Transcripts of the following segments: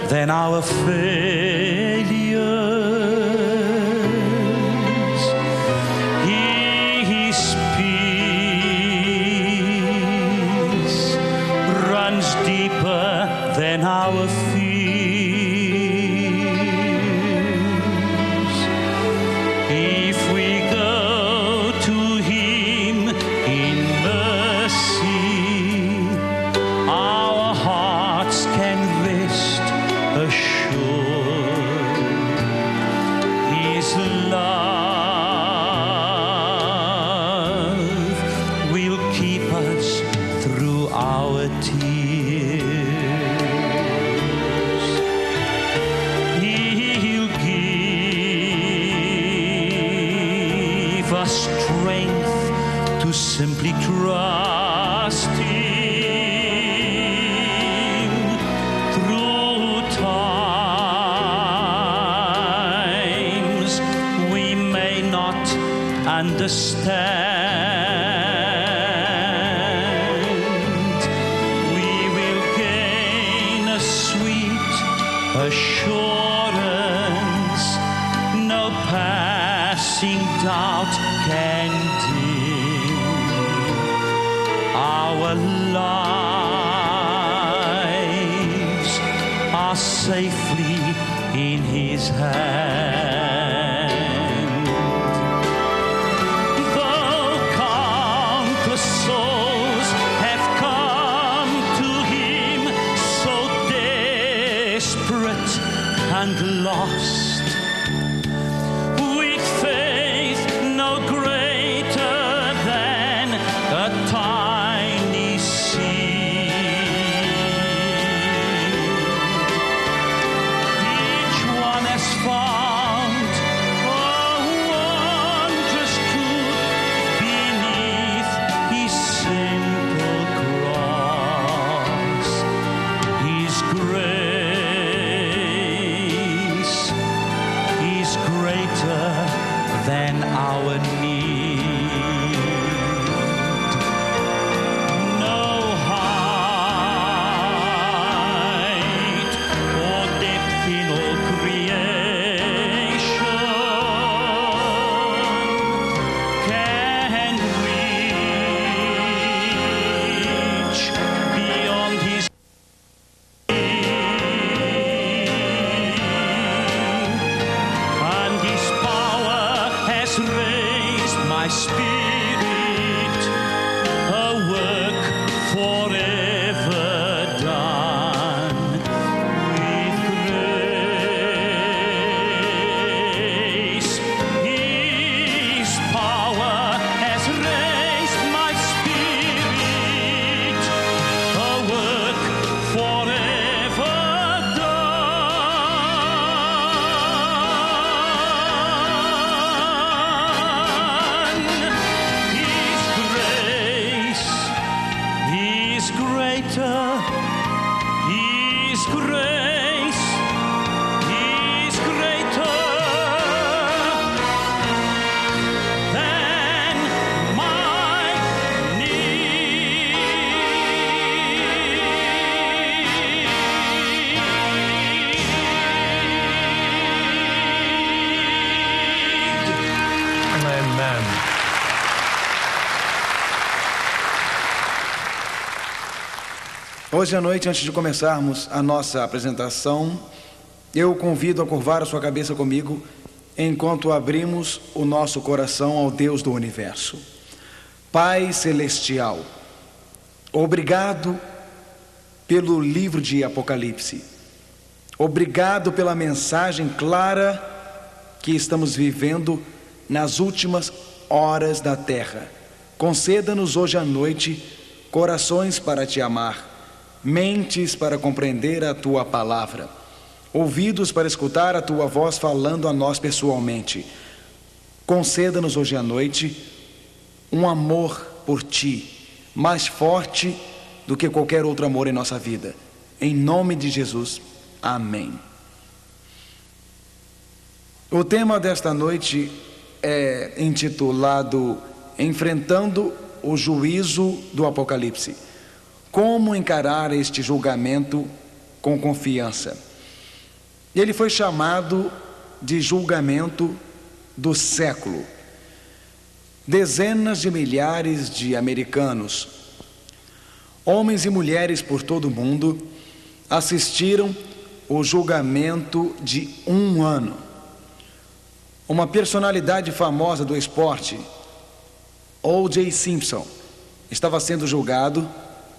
than our failures. His peace runs deeper than our fears. If we go to Him in mercy, our hearts can rest assured. His love will keep us through our tears. He'll give us strength to simply trust Him through times we may not understand. We will gain a sweet assurance no passing doubt can dim. Our lives are safely in His hand. Though countless souls have come to Him so desperate and lost, with faith no greater than a tiny seed, each one has found a wondrous truth beneath His simple cross. His grace is greater than our need. No height or depth in all creation can reach beyond His and His power has raised my spirit, a work forever done with grace. His power has raised my spirit, a work forever done. His grace is greater. His grace is greater than my need. Amen. Hoje à noite, antes de começarmos a nossa apresentação, eu o convido a curvar a sua cabeça comigo enquanto abrimos o nosso coração ao Deus do Universo. Pai Celestial, obrigado pelo livro de Apocalipse. Obrigado pela mensagem clara que estamos vivendo nas últimas horas da terra. Conceda-nos hoje à noite corações para te amar, mentes para compreender a tua palavra, ouvidos para escutar a tua voz falando a nós pessoalmente. Conceda-nos hoje à noite um amor por ti, mais forte do que qualquer outro amor em nossa vida. Em nome de Jesus, amém. O tema desta noite é intitulado Enfrentando o Juízo do Apocalipse. Como encarar este julgamento com confiança? Ele foi chamado de julgamento do século. Dezenas de milhares de americanos, homens e mulheres por todo o mundo, assistiram o julgamento de 1 ano. Uma personalidade famosa do esporte, O.J. Simpson, estava sendo julgado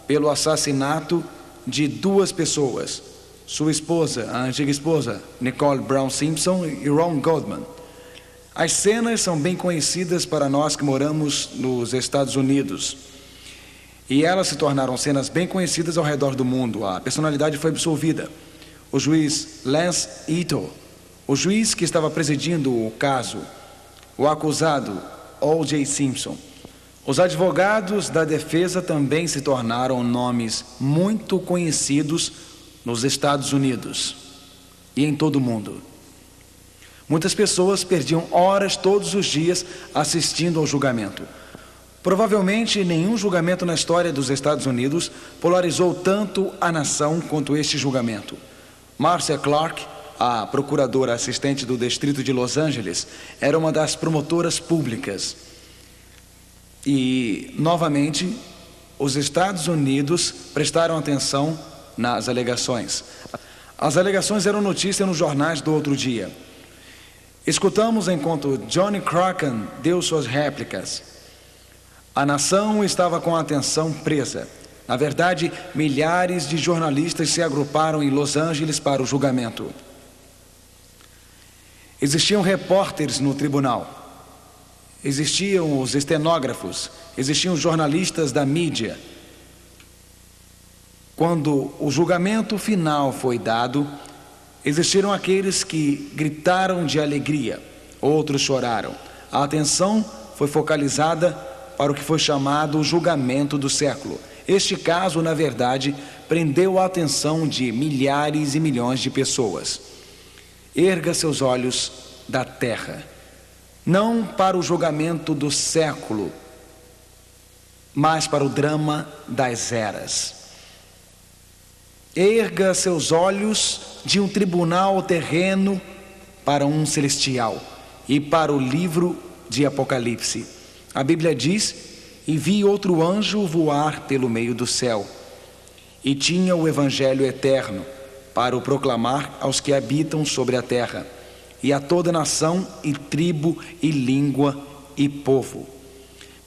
pelo assassinato de 2 pessoas, sua esposa, a antiga esposa, Nicole Brown Simpson, e Ron Goldman. As cenas são bem conhecidas para nós que moramos nos Estados Unidos, e elas se tornaram cenas bem conhecidas ao redor do mundo. A personalidade foi absolvida. O juiz Lance Ito, o juiz que estava presidindo o caso, o acusado O.J. Simpson. Os advogados da defesa também se tornaram nomes muito conhecidos nos Estados Unidos e em todo o mundo. Muitas pessoas perdiam horas todos os dias assistindo ao julgamento. Provavelmente nenhum julgamento na história dos Estados Unidos polarizou tanto a nação quanto este julgamento. Marcia Clark, a procuradora assistente do Distrito de Los Angeles, era uma das promotoras públicas. E, novamente, os Estados Unidos prestaram atenção nas alegações. As alegações eram notícia nos jornais do outro dia. Escutamos enquanto Johnny Crockett deu suas réplicas. A nação estava com a atenção presa. Na verdade, milhares de jornalistas se agruparam em Los Angeles para o julgamento. Existiam repórteres no tribunal. Existiam os estenógrafos, existiam os jornalistas da mídia. Quando o julgamento final foi dado, existiram aqueles que gritaram de alegria, outros choraram. A atenção foi focalizada para o que foi chamado o julgamento do século. Este caso, na verdade, prendeu a atenção de milhares e milhões de pessoas. Erga seus olhos da terra, não para o julgamento do século, mas para o drama das eras. Erga seus olhos de um tribunal terreno para um celestial e para o livro de Apocalipse. A Bíblia diz: e vi outro anjo voar pelo meio do céu, e tinha o evangelho eterno para o proclamar aos que habitam sobre a terra, e a toda nação e tribo e língua e povo.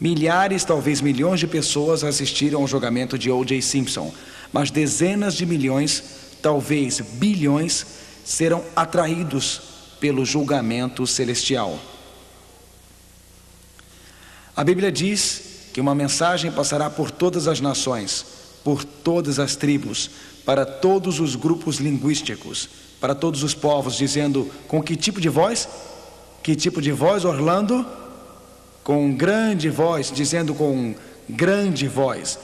Milhares, talvez milhões de pessoas assistiram ao julgamento de O.J. Simpson, mas dezenas de milhões, talvez bilhões, serão atraídos pelo julgamento celestial. A Bíblia diz que uma mensagem passará por todas as nações, por todas as tribos, para todos os grupos linguísticos, para todos os povos, dizendo: com que tipo de voz? Que tipo de voz, Orlando? Com grande voz, dizendo com grande voz.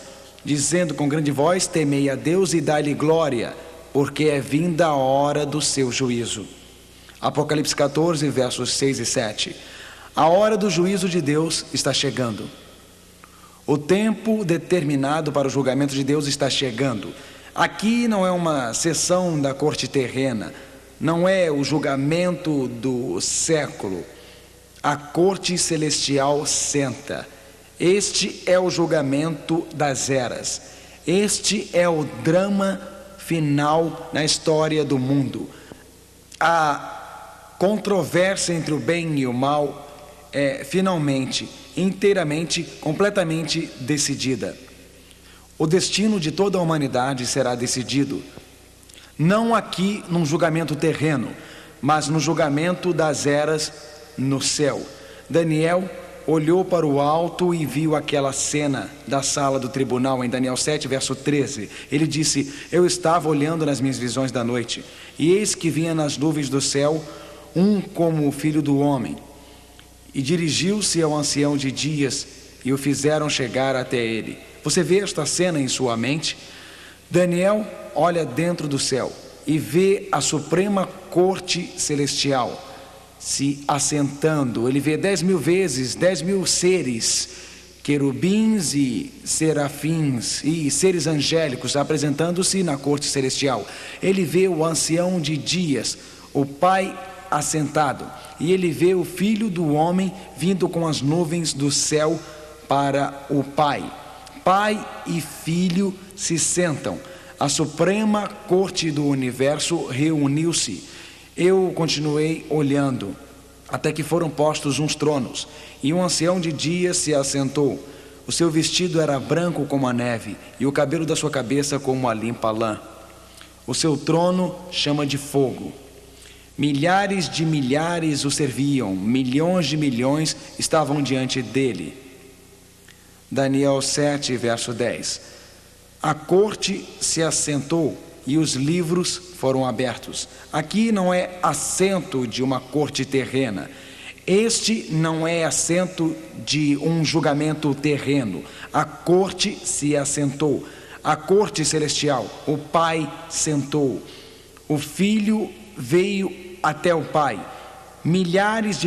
Dizendo com grande voz: temei a Deus e dai-lhe glória, porque é vinda a hora do seu juízo. Apocalipse 14, versos 6 e 7. A hora do juízo de Deus está chegando. O tempo determinado para o julgamento de Deus está chegando. Aqui não é uma sessão da corte terrena, não é o julgamento do século. A corte celestial senta. Este é o julgamento das eras. Este é o drama final na história do mundo. A controvérsia entre o bem e o mal é finalmente, inteiramente, completamente decidida. O destino de toda a humanidade será decidido, não aqui num julgamento terreno, mas no julgamento das eras no céu. Daniel olhou para o alto e viu aquela cena da sala do tribunal em Daniel 7, verso 13. Ele disse: eu estava olhando nas minhas visões da noite, e eis que vinha nas nuvens do céu um como o filho do homem, e dirigiu-se ao ancião de dias, e o fizeram chegar até ele. Você vê esta cena em sua mente? Daniel olha dentro do céu e vê a suprema corte celestial se assentando. Ele vê 10.000 vezes, 10.000 seres querubins e serafins e seres angélicos apresentando-se na corte celestial. Ele vê o ancião de dias, o Pai assentado, e ele vê o Filho do Homem vindo com as nuvens do céu para o Pai. Pai e Filho se sentam. A suprema corte do universo reuniu-se. Eu continuei olhando, até que foram postos uns tronos, e um ancião de dias se assentou. O seu vestido era branco como a neve, e o cabelo da sua cabeça como a limpa lã. O seu trono chama de fogo. Milhares de milhares o serviam, milhões de milhões estavam diante dele. Daniel 7, verso 10. A corte se assentou e os livros foram abertos. Aqui não é assento de uma corte terrena. Este não é assento de um julgamento terreno. A corte se assentou. A corte celestial, o Pai sentou. O Filho veio até o Pai. Milhares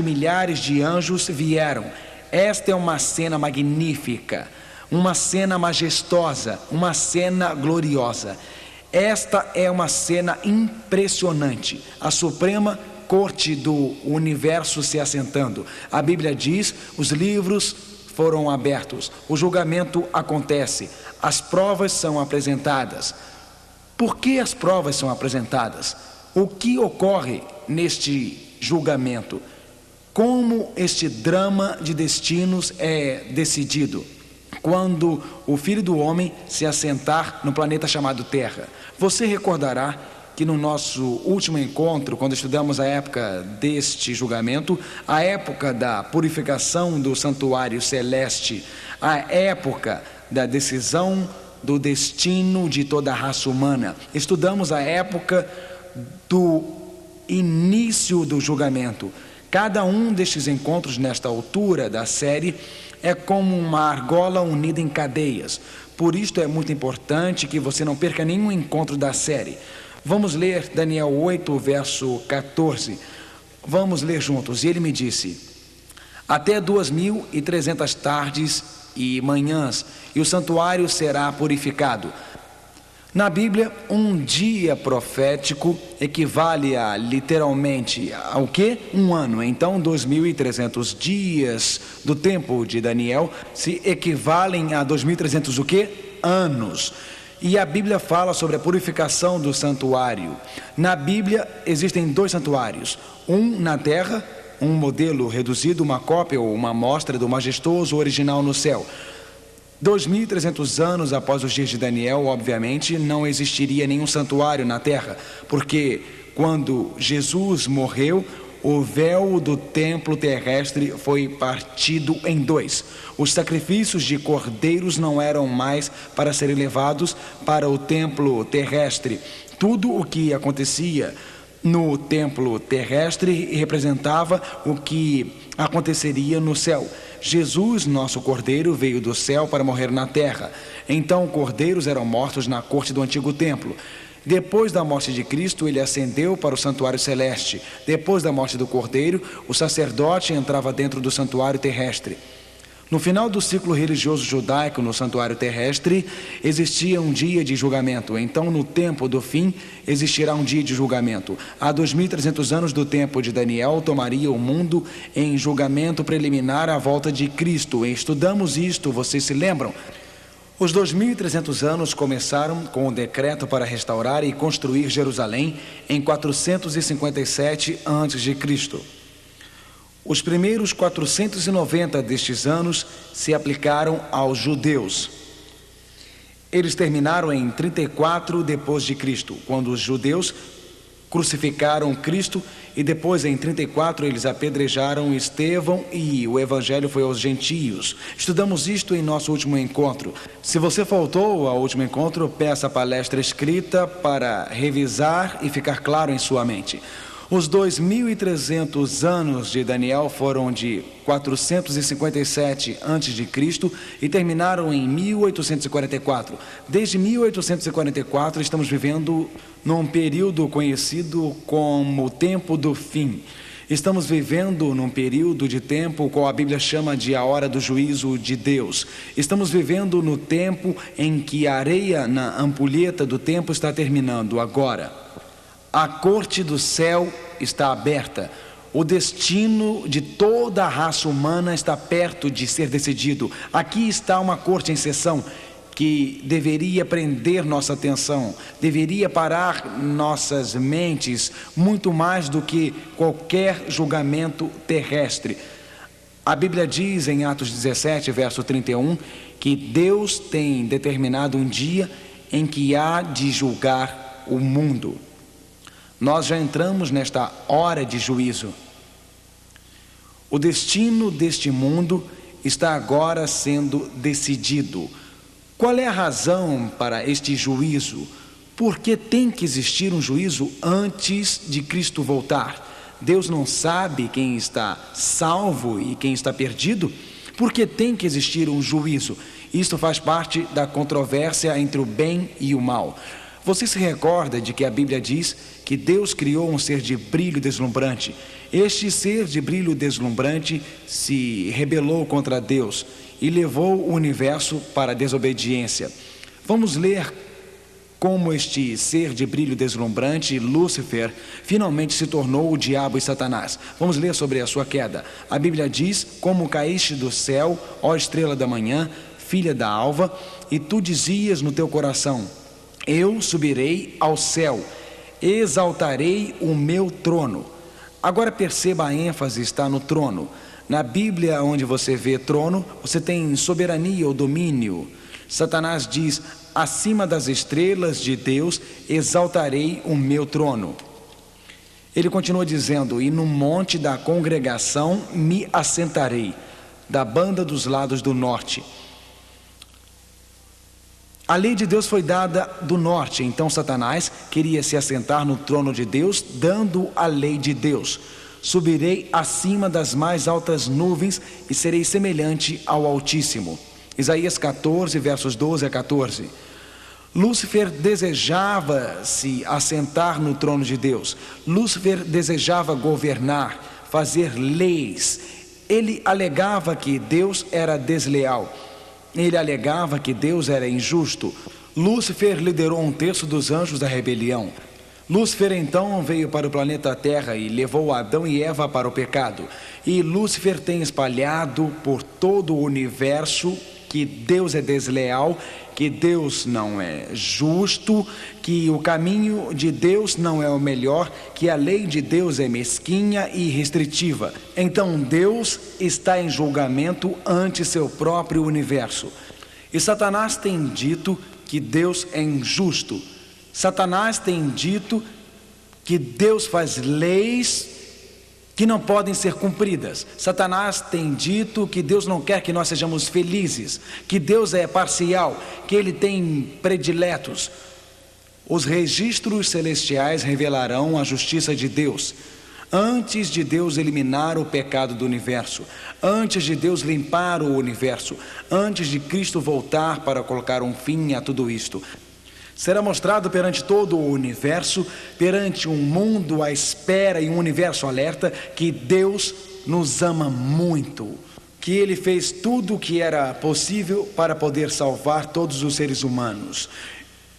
de anjos vieram. Esta é uma cena magnífica, uma cena majestosa, uma cena gloriosa. Esta é uma cena impressionante. A suprema corte do universo se assentando. A Bíblia diz: os livros foram abertos, o julgamento acontece, as provas são apresentadas. Por que as provas são apresentadas? O que ocorre neste julgamento? Como este drama de destinos é decidido? Quando o Filho do Homem se assentar no planeta chamado Terra. Você recordará que no nosso último encontro, quando estudamos a época deste julgamento, a época da purificação do santuário celeste, a época da decisão do destino de toda a raça humana, estudamos a época do início do julgamento. Cada um destes encontros nesta altura da série é como uma argola unida em cadeias. Por isto é muito importante que você não perca nenhum encontro da série. Vamos ler Daniel 8, verso 14. Vamos ler juntos. E ele me disse: até 2.300 tardes e manhãs, e o santuário será purificado. Na Bíblia, um dia profético equivale a literalmente ao quê? Um ano. Então, 2.300 dias do tempo de Daniel se equivalem a 2.300 o quê? Anos. E a Bíblia fala sobre a purificação do santuário. Na Bíblia existem dois santuários, um na terra, um modelo reduzido, uma cópia ou uma amostra do majestoso original no céu. 2.300 anos após os dias de Daniel, obviamente, não existiria nenhum santuário na terra, porque quando Jesus morreu, o véu do templo terrestre foi partido em dois. Os sacrifícios de cordeiros não eram mais para serem levados para o templo terrestre. Tudo o que acontecia no templo terrestre representava o que aconteceria no céu. Jesus, nosso cordeiro, veio do céu para morrer na terra. Então, cordeiros eram mortos na corte do antigo templo. Depois da morte de Cristo, ele ascendeu para o santuário celeste. Depois da morte do cordeiro, o sacerdote entrava dentro do santuário terrestre. No final do ciclo religioso judaico no santuário terrestre, existia um dia de julgamento. Então, no tempo do fim, existirá um dia de julgamento. Há 2.300 anos do tempo de Daniel, tomaria o mundo em julgamento preliminar à volta de Cristo. Estudamos isto, vocês se lembram? Os 2.300 anos começaram com o decreto para restaurar e construir Jerusalém em 457 a.C. Os primeiros 490 destes anos se aplicaram aos judeus. Eles terminaram em 34 depois de Cristo, quando os judeus crucificaram Cristo, e depois em 34 eles apedrejaram Estevão e o evangelho foi aos gentios. Estudamos isto em nosso último encontro. Se você faltou ao último encontro, peça a palestra escrita para revisar e ficar claro em sua mente. Os 2.300 anos de Daniel foram de 457 a.C. e terminaram em 1844. Desde 1844 estamos vivendo num período conhecido como o tempo do fim. Estamos vivendo num período de tempo qual a Bíblia chama de a hora do juízo de Deus. Estamos vivendo no tempo em que a areia na ampulheta do tempo está terminando agora. A corte do céu está aberta. O destino de toda a raça humana está perto de ser decidido. Aqui está uma corte em sessão que deveria prender nossa atenção, deveria parar nossas mentes muito mais do que qualquer julgamento terrestre. A Bíblia diz em Atos 17, verso 31, que Deus tem determinado um dia em que há de julgar o mundo. Nós já entramos nesta hora de juízo. O destino deste mundo está agora sendo decidido. Qual é a razão para este juízo? Por que tem que existir um juízo antes de Cristo voltar? Deus não sabe quem está salvo e quem está perdido? Por que tem que existir um juízo? Isto faz parte da controvérsia entre o bem e o mal. Você se recorda de que a Bíblia diz que Deus criou um ser de brilho deslumbrante. Este ser de brilho deslumbrante se rebelou contra Deus e levou o universo para a desobediência. Vamos ler como este ser de brilho deslumbrante, Lúcifer, finalmente se tornou o diabo e Satanás. Vamos ler sobre a sua queda. A Bíblia diz: como caíste do céu, ó estrela da manhã, filha da alva, e tu dizias no teu coração: eu subirei ao céu, exaltarei o meu trono. Agora perceba, a ênfase está no trono. Na Bíblia, onde você vê trono, você tem soberania ou domínio. Satanás diz: acima das estrelas de Deus, exaltarei o meu trono. Ele continua dizendo: e no monte da congregação me assentarei, da banda dos lados do norte. A lei de Deus foi dada do norte, então Satanás queria se assentar no trono de Deus, dando a lei de Deus. Subirei acima das mais altas nuvens e serei semelhante ao Altíssimo. Isaías 14, versos 12 a 14. Lúcifer desejava se assentar no trono de Deus. Lúcifer desejava governar, fazer leis. Ele alegava que Deus era desleal. Ele alegava que Deus era injusto. Lúcifer liderou 1/3 dos anjos da rebelião. Lúcifer então veio para o planeta Terra e levou Adão e Eva para o pecado. E Lúcifer tem espalhado por todo o universo que Deus é desleal, que Deus não é justo, que o caminho de Deus não é o melhor, que a lei de Deus é mesquinha e restritiva. Então Deus está em julgamento ante seu próprio universo. E Satanás tem dito que Deus é injusto. Satanás tem dito que Deus faz leis que não podem ser cumpridas. Satanás tem dito que Deus não quer que nós sejamos felizes, que Deus é parcial, que Ele tem prediletos. Os registros celestiais revelarão a justiça de Deus. Antes de Deus eliminar o pecado do universo, antes de Deus limpar o universo, antes de Cristo voltar para colocar um fim a tudo isto, será mostrado perante todo o universo, perante um mundo à espera e um universo alerta, que Deus nos ama muito, que Ele fez tudo o que era possível para poder salvar todos os seres humanos.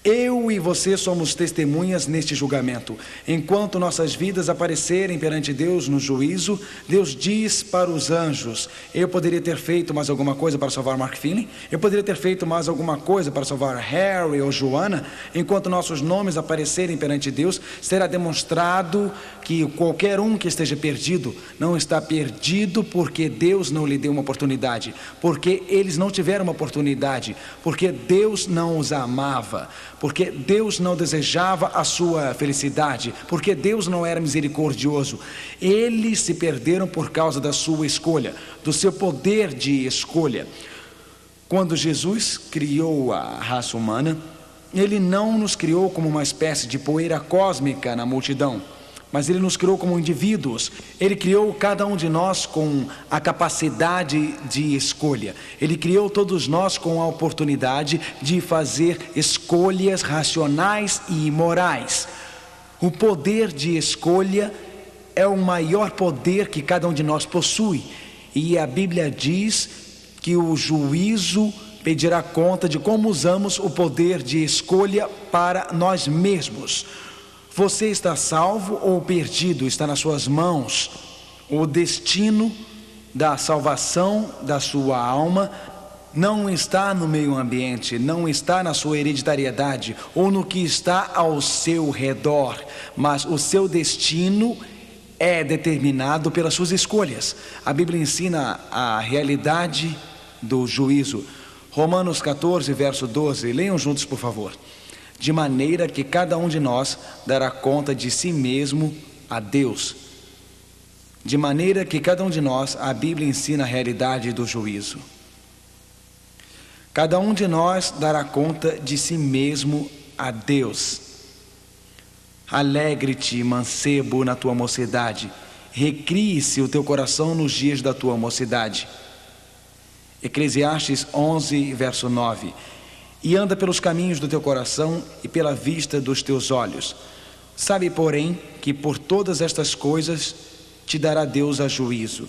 Eu e você somos testemunhas neste julgamento. Enquanto nossas vidas aparecerem perante Deus no juízo, Deus diz para os anjos: eu poderia ter feito mais alguma coisa para salvar Mark Finley? Eu poderia ter feito mais alguma coisa para salvar Harry ou Joana? Enquanto nossos nomes aparecerem perante Deus, será demonstrado que qualquer um que esteja perdido não está perdido porque Deus não lhe deu uma oportunidade, porque eles não tiveram uma oportunidade, porque Deus não os amava, porque Deus não desejava a sua felicidade, porque Deus não era misericordioso. Eles se perderam por causa da sua escolha, do seu poder de escolha. Quando Jesus criou a raça humana, Ele não nos criou como uma espécie de poeira cósmica na multidão, mas Ele nos criou como indivíduos. Ele criou cada um de nós com a capacidade de escolha. Ele criou todos nós com a oportunidade de fazer escolhas racionais e morais. O poder de escolha é o maior poder que cada um de nós possui. E a Bíblia diz que o juízo pedirá conta de como usamos o poder de escolha para nós mesmos. Você está salvo ou perdido? Está nas suas mãos. O destino da salvação da sua alma não está no meio ambiente, não está na sua hereditariedade ou no que está ao seu redor, mas o seu destino é determinado pelas suas escolhas. A Bíblia ensina a realidade do juízo. Romanos 14, verso 12, leiam juntos, por favor. De maneira que cada um de nós dará conta de si mesmo a Deus. De maneira que cada um de nós, a Bíblia ensina a realidade do juízo. Cada um de nós dará conta de si mesmo a Deus. Alegre-te, mancebo, na tua mocidade. Recrie-se o teu coração nos dias da tua mocidade. Eclesiastes 11, verso 9. E anda pelos caminhos do teu coração e pela vista dos teus olhos. Sabe, porém, que por todas estas coisas te dará Deus a juízo.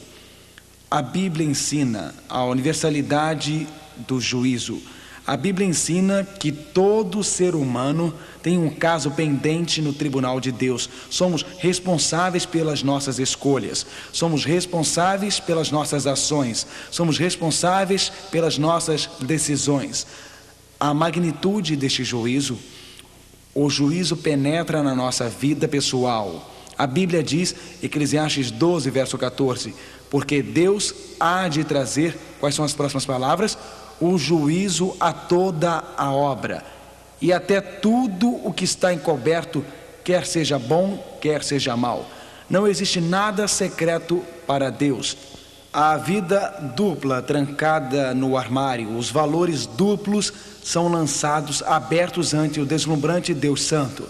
A Bíblia ensina a universalidade do juízo. A Bíblia ensina que todo ser humano tem um caso pendente no tribunal de Deus. Somos responsáveis pelas nossas escolhas, somos responsáveis pelas nossas ações, somos responsáveis pelas nossas decisões. A magnitude deste juízo, o juízo penetra na nossa vida pessoal. A Bíblia diz, Eclesiastes 12, verso 14, porque Deus há de trazer, quais são as próximas palavras? O juízo a toda a obra, e até tudo o que está encoberto, quer seja bom, quer seja mal. Não existe nada secreto para Deus. A vida dupla trancada no armário, os valores duplos são lançados, abertos ante o deslumbrante Deus Santo.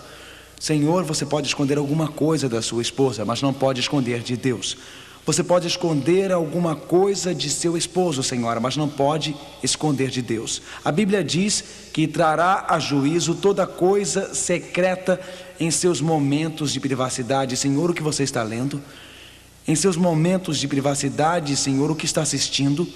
Senhor, você pode esconder alguma coisa da sua esposa, mas não pode esconder de Deus. Você pode esconder alguma coisa de seu esposo, Senhora, mas não pode esconder de Deus. A Bíblia diz que trará a juízo toda coisa secreta em seus momentos de privacidade. Senhor, o que você está lendo? Em seus momentos de privacidade, Senhor, o que está assistindo?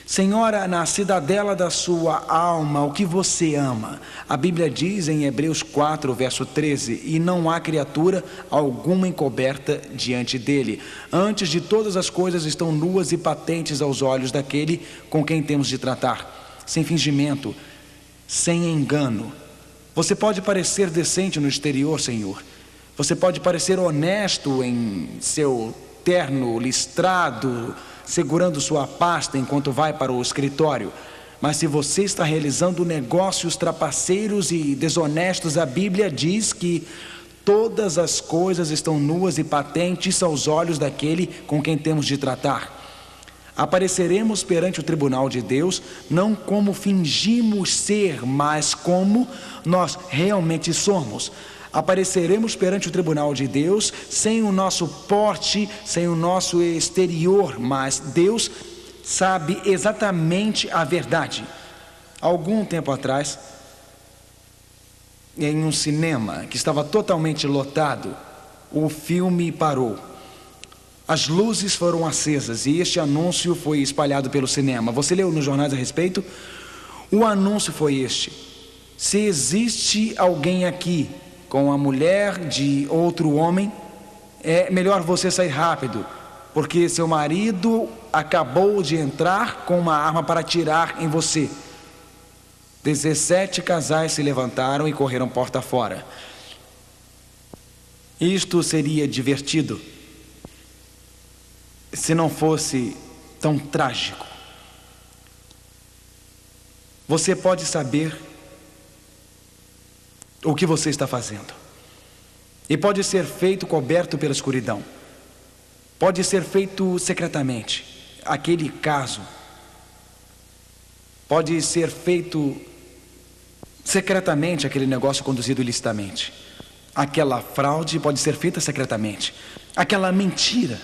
Senhora, na cidadela da sua alma, o que você ama? A Bíblia diz em Hebreus 4, verso 13, e não há criatura alguma encoberta diante dele. Antes de todas as coisas estão nuas e patentes aos olhos daquele com quem temos de tratar, sem fingimento, sem engano. Você pode parecer decente no exterior, Senhor. Você pode parecer honesto em seu terno listrado, segurando sua pasta enquanto vai para o escritório. Mas se você está realizando negócios trapaceiros e desonestos, a Bíblia diz que todas as coisas estão nuas e patentes aos olhos daquele com quem temos de tratar. Apareceremos perante o tribunal de Deus, não como fingimos ser, mas como nós realmente somos. Apareceremos perante o tribunal de Deus sem o nosso porte, sem o nosso exterior, mas Deus sabe exatamente a verdade. Algum tempo atrás, em um cinema que estava totalmente lotado, o filme parou. As luzes foram acesas e este anúncio foi espalhado pelo cinema. Você leu nos jornais a respeito? O anúncio foi este: se existe alguém aqui com a mulher de outro homem, é melhor você sair rápido, porque seu marido acabou de entrar com uma arma para atirar em você. 17 casais se levantaram e correram porta fora. Isto seria divertido se não fosse tão trágico. Você pode saber o que você está fazendo, e pode ser feito coberto pela escuridão, pode ser feito secretamente. Aquele caso pode ser feito secretamente, aquele negócio conduzido ilicitamente, aquela fraude pode ser feita secretamente, aquela mentira.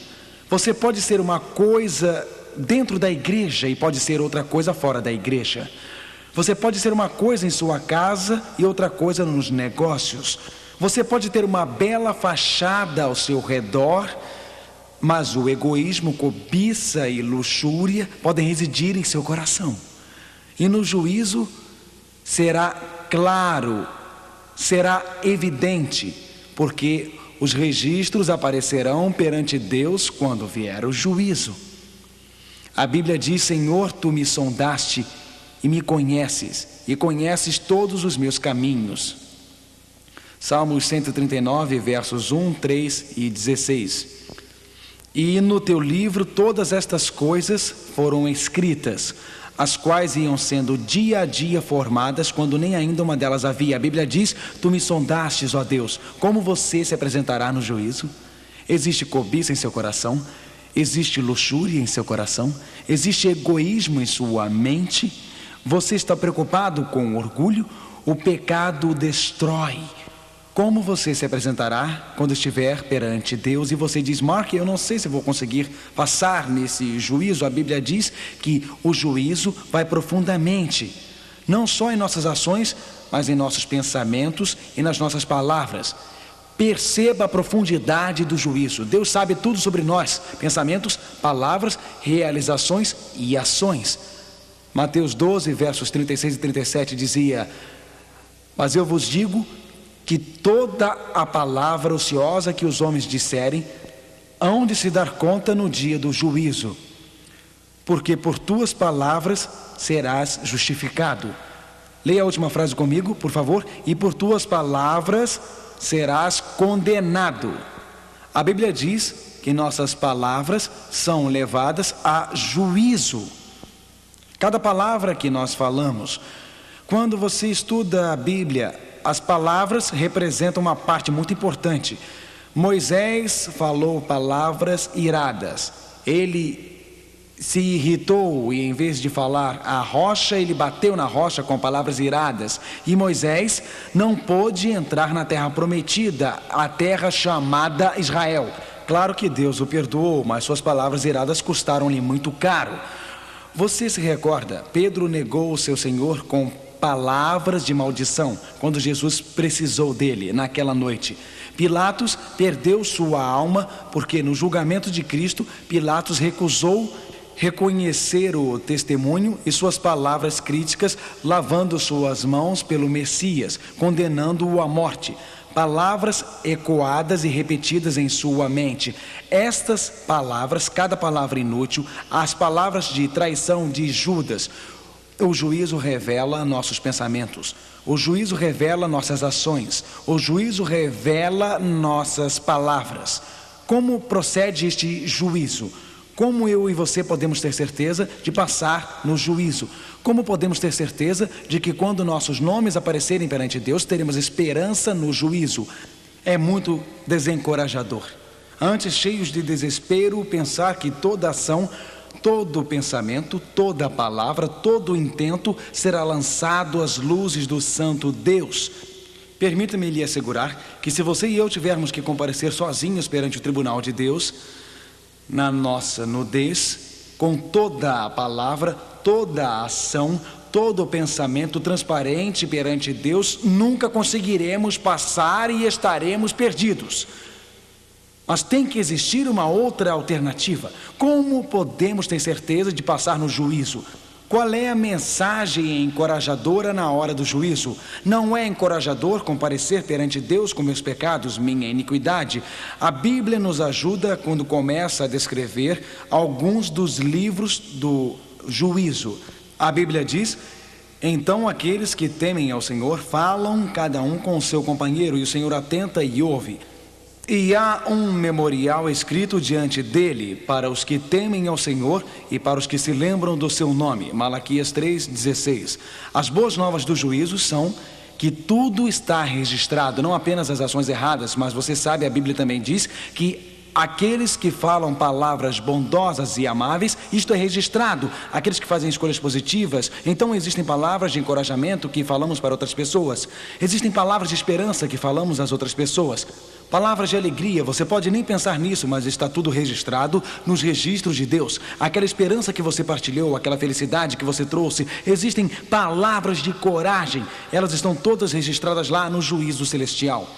Você pode ser uma coisa dentro da igreja e pode ser outra coisa fora da igreja. Você pode ser uma coisa em sua casa e outra coisa nos negócios. Você pode ter uma bela fachada ao seu redor Mas o egoísmo, cobiça e luxúria podem residir em seu coração. E no juízo será claro, será evidente, porque os registros aparecerão perante Deus quando vier o juízo. A Bíblia diz: Senhor, tu me sondaste e me conheces, e conheces todos os meus caminhos. Salmos 139, versos 1, 3 e 16. E no teu livro todas estas coisas foram escritas, as quais iam sendo dia a dia formadas, quando nem ainda uma delas havia. A Bíblia diz: tu me sondastes, ó Deus. Como você se apresentará no juízo? Existe cobiça em seu coração? Existe luxúria em seu coração? Existe egoísmo em sua mente? Você está preocupado com orgulho? O pecado destrói. Como você se apresentará quando estiver perante Deus? E você diz: Mark, eu não sei se vou conseguir passar nesse juízo. A Bíblia diz que o juízo vai profundamente, não só em nossas ações, mas em nossos pensamentos e nas nossas palavras. Perceba a profundidade do juízo. Deus sabe tudo sobre nós: pensamentos, palavras, realizações e ações. Mateus 12, versos 36 e 37 dizia: mas eu vos digo que toda a palavra ociosa que os homens disserem, hão de se dar conta no dia do juízo, porque por tuas palavras serás justificado. Leia a última frase comigo, por favor. E por tuas palavras serás condenado. A Bíblia diz que nossas palavras são levadas a juízo. Cada palavra que nós falamos, quando você estuda a Bíblia, as palavras representam uma parte muito importante. Moisés falou palavras iradas. Ele se irritou e, em vez de falar a rocha, ele bateu na rocha com palavras iradas. E Moisés não pôde entrar na terra prometida, a terra chamada Israel. Claro que Deus o perdoou, mas suas palavras iradas custaram-lhe muito caro. Você se recorda? Pedro negou o seu Senhor com palavras de maldição quando Jesus precisou dele naquela noite. Pilatos perdeu sua alma porque no julgamento de Cristo, Pilatos recusou reconhecer o testemunho e suas palavras críticas, lavando suas mãos pelo Messias, condenando-o à morte. Palavras ecoadas e repetidas em sua mente. Estas palavras, cada palavra inútil, as palavras de traição de Judas. O juízo revela nossos pensamentos, o juízo revela nossas ações, o juízo revela nossas palavras. Como procede este juízo? Como eu e você podemos ter certeza de passar no juízo? Como podemos ter certeza de que quando nossos nomes aparecerem perante Deus, teremos esperança no juízo? É muito desencorajador. Antes, cheios de desespero, pensar que toda ação, todo pensamento, toda palavra, todo intento será lançado às luzes do santo Deus. Permita-me lhe assegurar que se você e eu tivermos que comparecer sozinhos perante o tribunal de Deus, na nossa nudez, com toda a palavra, toda a ação, todo o pensamento transparente perante Deus, nunca conseguiremos passar e estaremos perdidos. Mas tem que existir uma outra alternativa. Como podemos ter certeza de passar no juízo? Qual é a mensagem encorajadora na hora do juízo? Não é encorajador comparecer perante Deus com meus pecados, minha iniquidade? A Bíblia nos ajuda quando começa a descrever alguns dos livros do juízo. A Bíblia diz: então aqueles que temem ao Senhor falam cada um com o seu companheiro, e o Senhor atenta e ouve. E há um memorial escrito diante dele para os que temem ao Senhor e para os que se lembram do seu nome. Malaquias 3,16. As boas novas do juízo são que tudo está registrado, não apenas as ações erradas, mas você sabe, a Bíblia também diz que aqueles que falam palavras bondosas e amáveis, isto é registrado. Aqueles que fazem escolhas positivas, então existem palavras de encorajamento que falamos para outras pessoas. Existem palavras de esperança que falamos às outras pessoas. Palavras de alegria, você pode nem pensar nisso, mas está tudo registrado nos registros de Deus. Aquela esperança que você partilhou, aquela felicidade que você trouxe. Existem palavras de coragem, elas estão todas registradas lá no juízo celestial.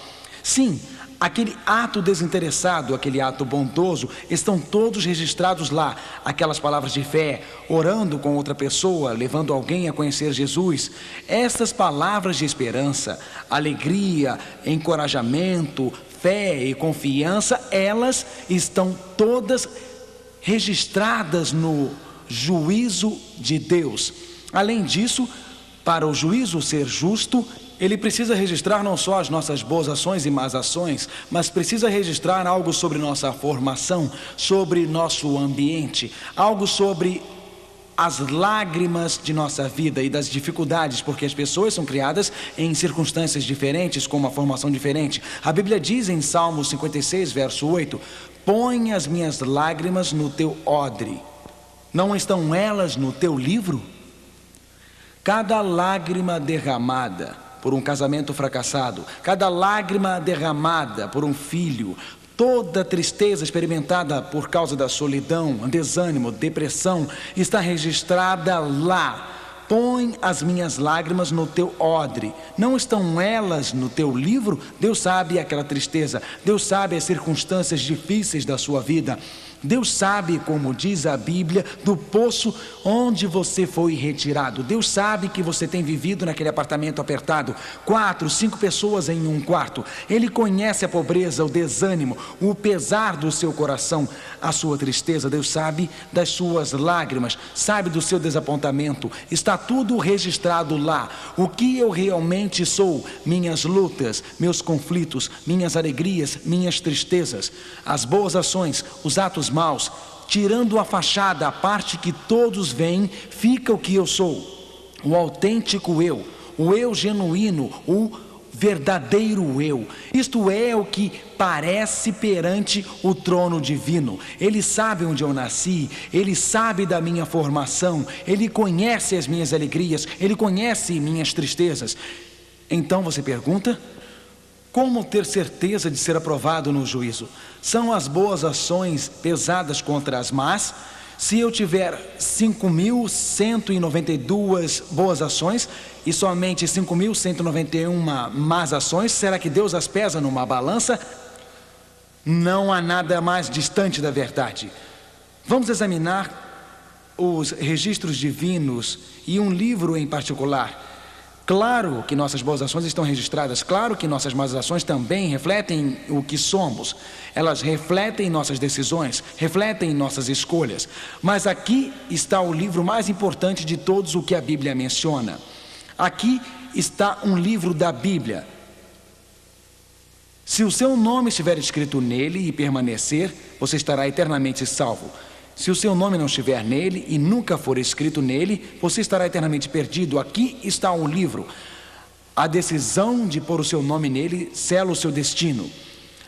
Sim, aquele ato desinteressado, aquele ato bondoso, estão todos registrados lá. Aquelas palavras de fé, orando com outra pessoa, levando alguém a conhecer Jesus. Estas palavras de esperança, alegria, encorajamento, fé e confiança, elas estão todas registradas no juízo de Deus. Além disso, para o juízo ser justo, ele precisa registrar não só as nossas boas ações e más ações, mas precisa registrar algo sobre nossa formação, sobre nosso ambiente, algo sobre as lágrimas de nossa vida e das dificuldades, porque as pessoas são criadas em circunstâncias diferentes, com uma formação diferente. A Bíblia diz em Salmo 56, verso 8: põe as minhas lágrimas no teu odre, não estão elas no teu livro? Cada lágrima derramada por um casamento fracassado, cada lágrima derramada por um filho, toda tristeza experimentada por causa da solidão, desânimo, depressão, está registrada lá. Põe as minhas lágrimas no teu odre, não estão elas no teu livro? Deus sabe aquela tristeza, Deus sabe as circunstâncias difíceis da sua vida. Deus sabe, como diz a Bíblia, do poço onde você foi retirado. Deus sabe que você tem vivido naquele apartamento apertado, 4, 5 pessoas em um quarto. Ele conhece a pobreza, o desânimo, o pesar do seu coração, a sua tristeza. Deus sabe das suas lágrimas, sabe do seu desapontamento. Está tudo registrado lá. O que eu realmente sou, minhas lutas, meus conflitos, minhas alegrias, minhas tristezas, as boas ações, os atos maus, tirando a fachada, a parte que todos veem, fica o que eu sou, o autêntico eu, o eu genuíno, o verdadeiro eu. Isto é o que parece perante o trono divino. Ele sabe onde eu nasci, ele sabe da minha formação, ele conhece as minhas alegrias, ele conhece minhas tristezas. Então você pergunta: como ter certeza de ser aprovado no juízo? São as boas ações pesadas contra as más? Se eu tiver 5.192 boas ações e somente 5.191 más ações, será que Deus as pesa numa balança? Não há nada mais distante da verdade. Vamos examinar os registros divinos e um livro em particular. Claro que nossas boas ações estão registradas, claro que nossas más ações também refletem o que somos. Elas refletem nossas decisões, refletem nossas escolhas. Mas aqui está o livro mais importante de todos o que a Bíblia menciona. Aqui está um livro da Bíblia. Se o seu nome estiver escrito nele e permanecer, você estará eternamente salvo. Se o seu nome não estiver nele e nunca for escrito nele, você estará eternamente perdido. Aqui está um livro. A decisão de pôr o seu nome nele sela o seu destino.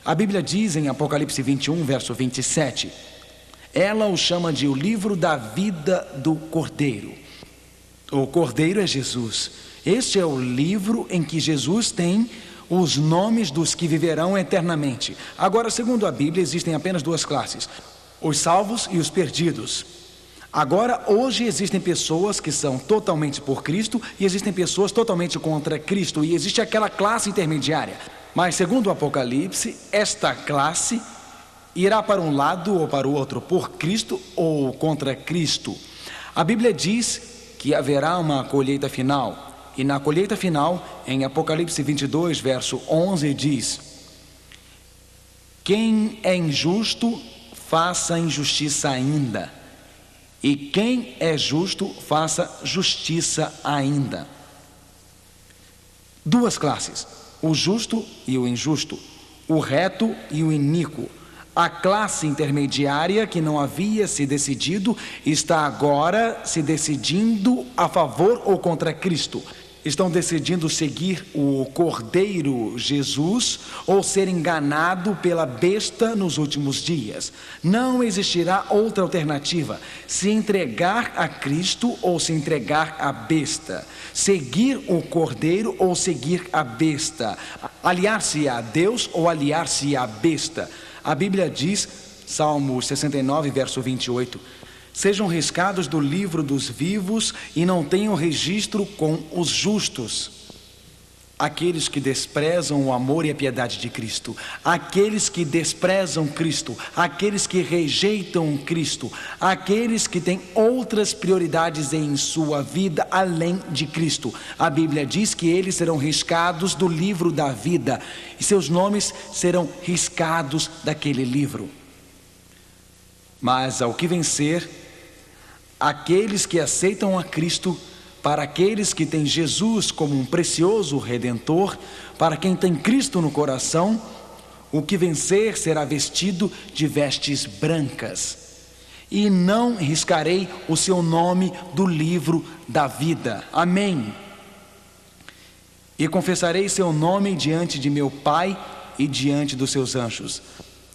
A Bíblia diz em Apocalipse 21, verso 27, ela o chama de o livro da vida do Cordeiro. O Cordeiro é Jesus. Este é o livro em que Jesus tem os nomes dos que viverão eternamente. Agora, segundo a Bíblia, existem apenas duas classes: os salvos e os perdidos. Agora, hoje existem pessoas que são totalmente por Cristo e existem pessoas totalmente contra Cristo, e existe aquela classe intermediária. Mas segundo o Apocalipse, esta classe irá para um lado ou para o outro, por Cristo ou contra Cristo. A Bíblia diz que haverá uma colheita final, e na colheita final, em Apocalipse 22, verso 11, diz: quem é injusto, faça injustiça ainda, e quem é justo, faça justiça ainda. Duas classes: o justo e o injusto, o reto e o iníquo. A classe intermediária que não havia se decidido está agora se decidindo a favor ou contra Cristo. Estão decidindo seguir o Cordeiro Jesus ou ser enganado pela besta nos últimos dias. Não existirá outra alternativa: se entregar a Cristo ou se entregar à besta, seguir o Cordeiro ou seguir a besta, aliar-se a Deus ou aliar-se à besta. A Bíblia diz, Salmo 69, verso 28, sejam riscados do livro dos vivos e não tenham registro com os justos. aqueles que desprezam o amor e a piedade de Cristo, aqueles que desprezam Cristo, aqueles que rejeitam Cristo, aqueles que têm outras prioridades em sua vida além de Cristo. A Bíblia diz que eles serão riscados do livro da vida e seus nomes serão riscados daquele livro. Mas ao que vencer, aqueles que aceitam a Cristo, para aqueles que têm Jesus como um precioso Redentor, para quem tem Cristo no coração, o que vencer será vestido de vestes brancas. E não riscarei o seu nome do livro da vida. Amém. E confessarei seu nome diante de meu Pai e diante dos seus anjos.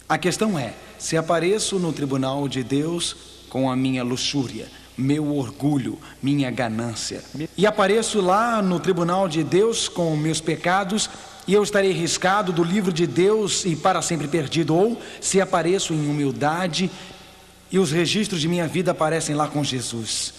A questão é, se apareço no tribunal de Deus com a minha luxúria, meu orgulho, minha ganância, e apareço lá no tribunal de Deus com meus pecados, e eu estarei riscado do livro de Deus e para sempre perdido. Ou se apareço em humildade e os registros de minha vida aparecem lá com Jesus,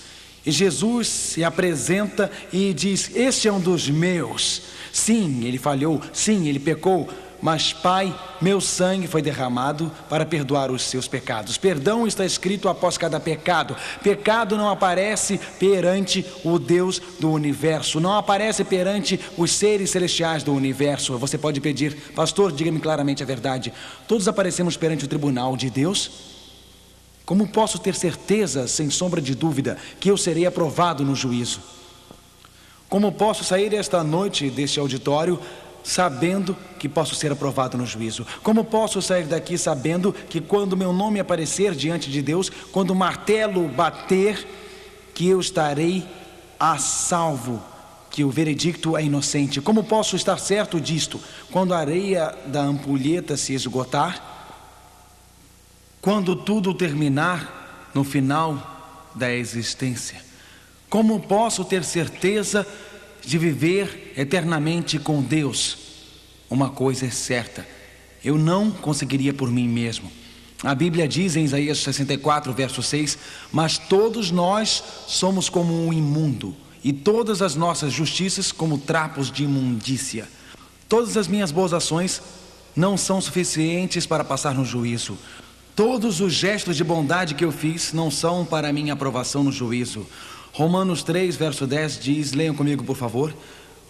e Jesus se apresenta e diz: este é um dos meus. Sim, ele falhou, sim, ele pecou, mas Pai, meu sangue foi derramado para perdoar os seus pecados. Perdão está escrito após cada pecado. Pecado não aparece perante o Deus do universo, não aparece perante os seres celestiais do universo. Você pode pedir: pastor, diga-me claramente a verdade. Todos aparecemos perante o tribunal de Deus? Como posso ter certeza, sem sombra de dúvida, que eu serei aprovado no juízo? Como posso sair esta noite deste auditório sabendo que posso ser aprovado no juízo? Como posso sair daqui sabendo que quando meu nome aparecer diante de Deus, quando o martelo bater, que eu estarei a salvo, que o veredicto é inocente? Como posso estar certo disto? Quando a areia da ampulheta se esgotar, quando tudo terminar no final da existência, como posso ter certeza de viver eternamente com Deus? Uma coisa é certa: eu não conseguiria por mim mesmo. A Bíblia diz em Isaías 64, verso 6: mas todos nós somos como um imundo, e todas as nossas justiças como trapos de imundícia. Todas as minhas boas ações não são suficientes para passar no juízo. Todos os gestos de bondade que eu fiz não são para minha aprovação no juízo. Romanos 3, verso 10 diz, leiam comigo por favor: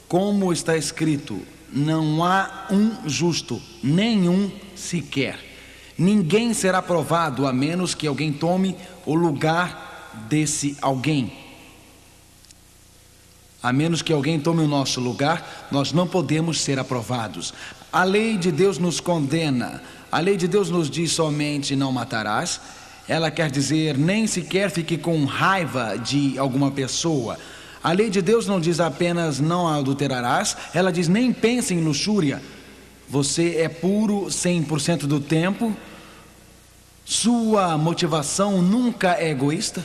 como está escrito, não há um justo, nenhum sequer. Ninguém será aprovado a menos que alguém tome o lugar desse alguém. A menos que alguém tome o nosso lugar, nós não podemos ser aprovados. A lei de Deus nos condena. A lei de Deus nos diz somente: não matarás. Ela quer dizer, nem sequer fique com raiva de alguma pessoa. A lei de Deus não diz apenas não adulterarás. Ela diz, nem pense em luxúria. Você é puro 100% do tempo. Sua motivação nunca é egoísta.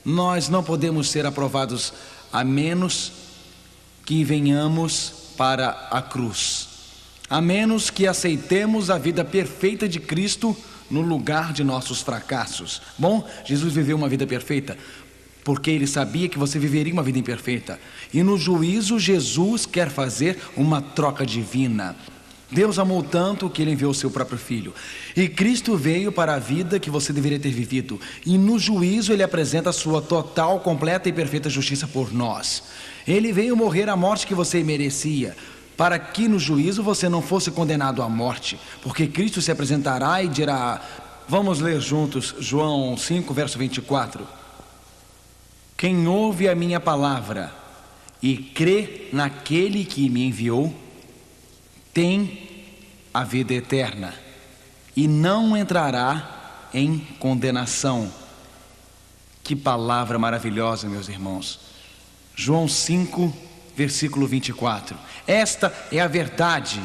Nós não podemos ser aprovados a menos que venhamos para a cruz, a menos que aceitemos a vida perfeita de Cristo no lugar de nossos fracassos. Bom, Jesus viveu uma vida perfeita porque ele sabia que você viveria uma vida imperfeita, e no juízo Jesus quer fazer uma troca divina. Deus amou tanto que ele enviou o seu próprio filho, e Cristo veio para a vida que você deveria ter vivido, e no juízo ele apresenta a sua total, completa e perfeita justiça por nós. Ele veio morrer a morte que você merecia, para que no juízo você não fosse condenado à morte, porque Cristo se apresentará e dirá, vamos ler juntos João 5, verso 24. Quem ouve a minha palavra e crê naquele que me enviou, tem a vida eterna e não entrará em condenação. Que palavra maravilhosa, meus irmãos. João 5, versículo 24. Esta é a verdade.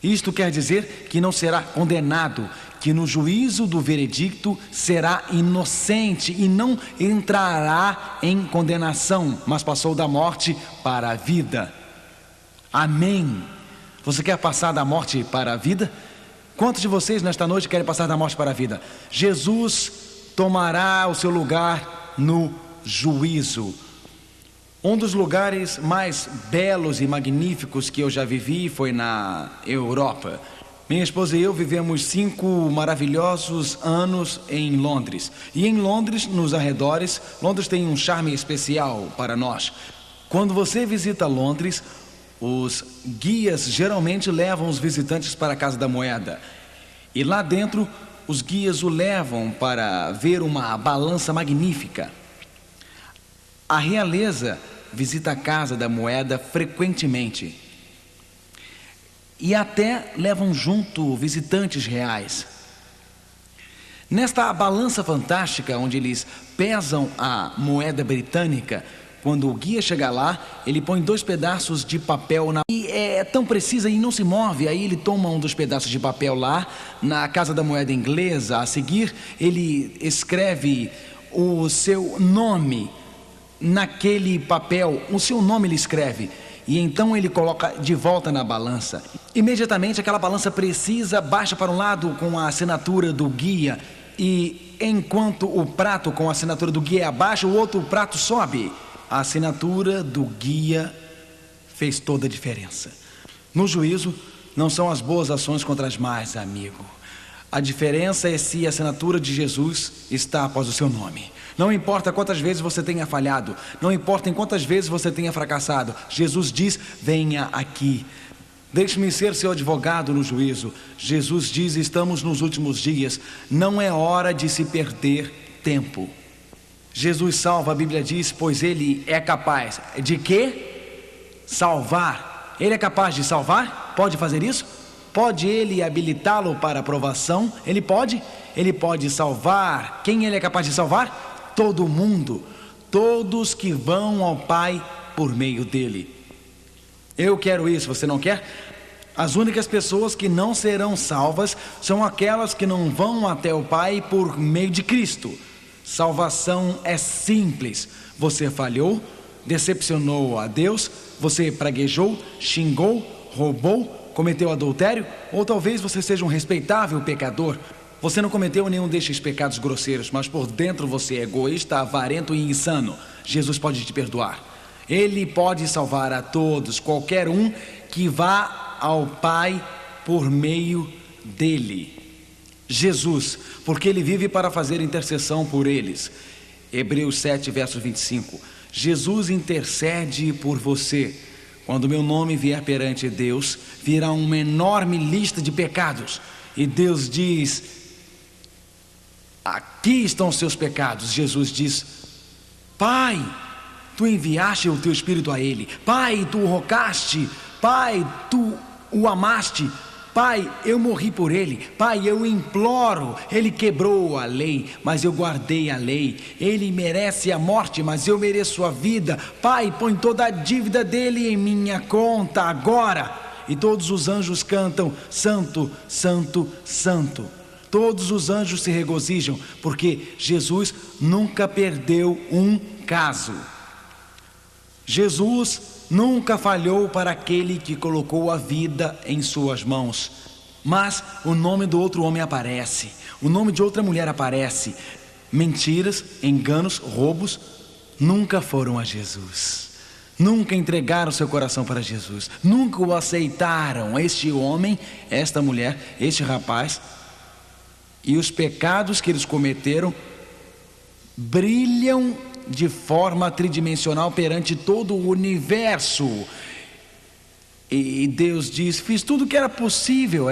Isto quer dizer que não será condenado, que no juízo do veredicto será inocente e não entrará em condenação, mas passou da morte para a vida. Amém. Você quer passar da morte para a vida? Quantos de vocês nesta noite querem passar da morte para a vida? Jesus tomará o seu lugar no juízo. Um dos lugares mais belos e magníficos que eu já vivi foi na Europa. Minha esposa e eu vivemos 5 maravilhosos anos em Londres. E em Londres, nos arredores, Londres tem um charme especial para nós. Quando você visita Londres, os guias geralmente levam os visitantes para a Casa da Moeda. E lá dentro, os guias o levam para ver uma balança magnífica. A realeza visita a Casa da Moeda frequentemente. E até levam junto visitantes reais. Nesta balança fantástica, onde eles pesam a moeda britânica, quando o guia chega lá, ele põe 2 pedaços de papel e é tão precisa e não se move. Aí ele toma um dos pedaços de papel lá, na Casa da Moeda inglesa. A seguir, ele escreve o seu nome naquele papel. O seu nome ele escreve. E então ele coloca de volta na balança. Imediatamente aquela balança precisa baixa para um lado com a assinatura do guia. E enquanto o prato com a assinatura do guia é abaixo, o outro prato sobe. A assinatura do guia fez toda a diferença. No juízo, não são as boas ações contra as más, amigo. A diferença é se a assinatura de Jesus está após o seu nome. Não importa quantas vezes você tenha falhado, não importa em quantas vezes você tenha fracassado, Jesus diz: venha aqui. Deixe-me ser seu advogado no juízo. Jesus diz: estamos nos últimos dias, não é hora de se perder tempo. Jesus salva, a Bíblia diz, pois Ele é capaz de quê? Salvar. Ele é capaz de salvar? Pode fazer isso? Pode Ele habilitá-lo para aprovação? Ele pode? Ele pode salvar. Quem Ele é capaz de salvar? Todo mundo. Todos que vão ao Pai por meio dEle. Eu quero isso, você não quer? As únicas pessoas que não serão salvas são aquelas que não vão até o Pai por meio de Cristo. Salvação é simples. Você falhou, decepcionou a Deus, você praguejou, xingou, roubou, cometeu adultério, ou talvez você seja um respeitável pecador. Você não cometeu nenhum destes pecados grosseiros, mas por dentro você é egoísta, avarento e insano. Jesus pode te perdoar. Ele pode salvar a todos, qualquer um que vá ao Pai por meio dele. Jesus, porque Ele vive para fazer intercessão por eles. Hebreus 7, verso 25. Jesus intercede por você. Quando meu nome vier perante Deus, virá uma enorme lista de pecados. E Deus diz: aqui estão os seus pecados. Jesus diz: Pai, tu enviaste o teu Espírito a ele. Pai, tu o rogaste. Pai, tu o amaste. Pai, eu morri por ele. Pai, eu imploro. Ele quebrou a lei, mas eu guardei a lei. Ele merece a morte, mas eu mereço a vida. Pai, põe toda a dívida dele em minha conta agora. E todos os anjos cantam: Santo, Santo, Santo. Todos os anjos se regozijam, porque Jesus nunca perdeu um caso. Jesus nunca falhou para aquele que colocou a vida em suas mãos. Mas o nome do outro homem aparece, o nome de outra mulher aparece. Mentiras, enganos, roubos nunca foram a Jesus. Nunca entregaram seu coração para Jesus. Nunca o aceitaram. Este homem, esta mulher, este rapaz, e os pecados que eles cometeram brilham de forma tridimensional perante todo o universo. E Deus diz: fiz tudo o que era possível.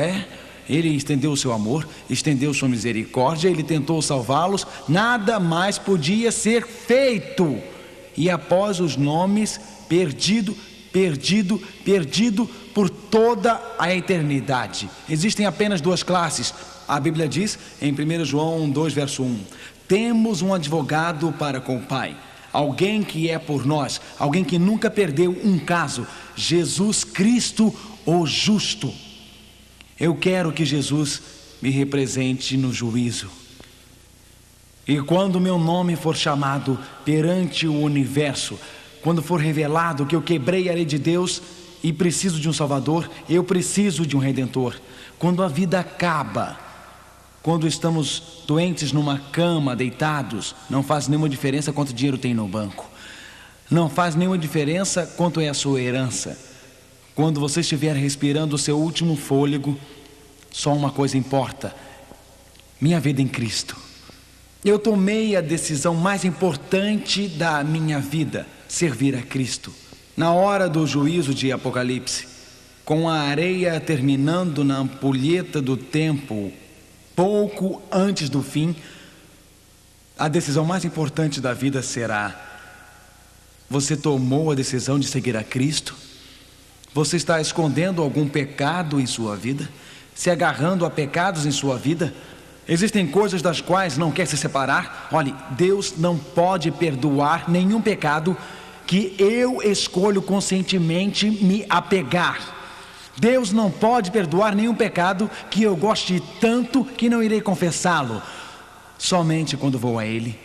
Ele estendeu o seu amor, estendeu sua misericórdia, Ele tentou salvá-los. Nada mais podia ser feito. E após os nomes, perdido por toda a eternidade. Existem apenas 2 classes. A Bíblia diz em 1 João 2, verso 1: temos um advogado para com o Pai, alguém que é por nós, alguém que nunca perdeu um caso, Jesus Cristo, o justo. Eu quero que Jesus me represente no juízo. E quando meu nome for chamado perante o universo, quando for revelado que eu quebrei a lei de Deus e preciso de um Salvador, eu preciso de um Redentor. Quando a vida acaba, quando estamos doentes numa cama, deitados, não faz nenhuma diferença quanto dinheiro tem no banco. Não faz nenhuma diferença quanto é a sua herança. Quando você estiver respirando o seu último fôlego, só uma coisa importa: minha vida em Cristo. Eu tomei a decisão mais importante da minha vida: servir a Cristo. Na hora do juízo de Apocalipse, com a areia terminando na ampulheta do tempo, pouco antes do fim, a decisão mais importante da vida será: você tomou a decisão de seguir a Cristo? Você está escondendo algum pecado em sua vida? Se agarrando a pecados em sua vida? Existem coisas das quais não quer se separar? Olhe, Deus não pode perdoar nenhum pecado que eu escolho conscientemente me apegar. Deus não pode perdoar nenhum pecado que eu goste tanto que não irei confessá-lo. Somente quando vou a Ele,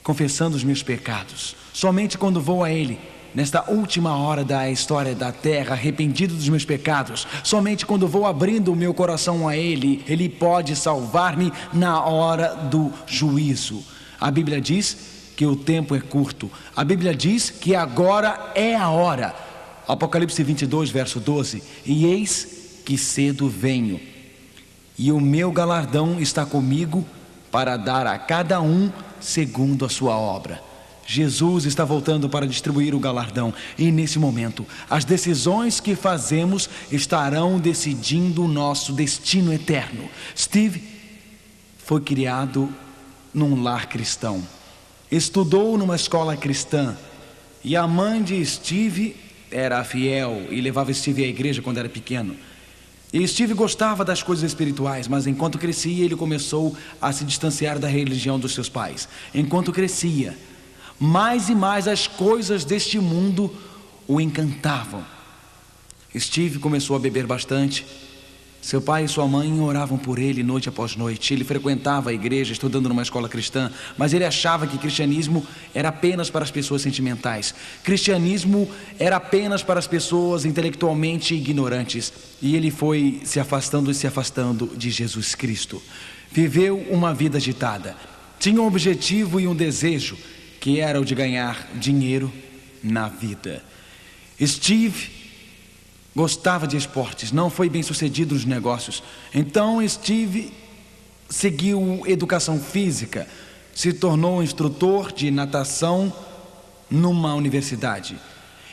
confessando os meus pecados. Somente quando vou a Ele, nesta última hora da história da terra, arrependido dos meus pecados. Somente quando vou abrindo o meu coração a Ele, Ele pode salvar-me na hora do juízo. A Bíblia diz que o tempo é curto. A Bíblia diz que agora é a hora. Apocalipse 22, verso 12. E eis que cedo venho, e o meu galardão está comigo para dar a cada um segundo a sua obra. Jesus está voltando para distribuir o galardão. E nesse momento, as decisões que fazemos estarão decidindo o nosso destino eterno. Steve foi criado num lar cristão. Estudou numa escola cristã. E a mãe de Steve era fiel e levava Steve à igreja quando era pequeno. E Steve gostava das coisas espirituais, mas enquanto crescia, ele começou a se distanciar da religião dos seus pais. Enquanto crescia, mais e mais as coisas deste mundo o encantavam. Steve começou a beber bastante. Seu pai e sua mãe oravam por ele noite após noite. Ele frequentava a igreja, estudando numa escola cristã, mas ele achava que cristianismo era apenas para as pessoas sentimentais. Cristianismo era apenas para as pessoas intelectualmente ignorantes. E ele foi se afastando de Jesus Cristo. Viveu uma vida agitada. Tinha um objetivo e um desejo, que era o de ganhar dinheiro na vida. Steve gostava de esportes, não foi bem sucedido nos negócios. Então Steve seguiu educação física, se tornou instrutor de natação numa universidade.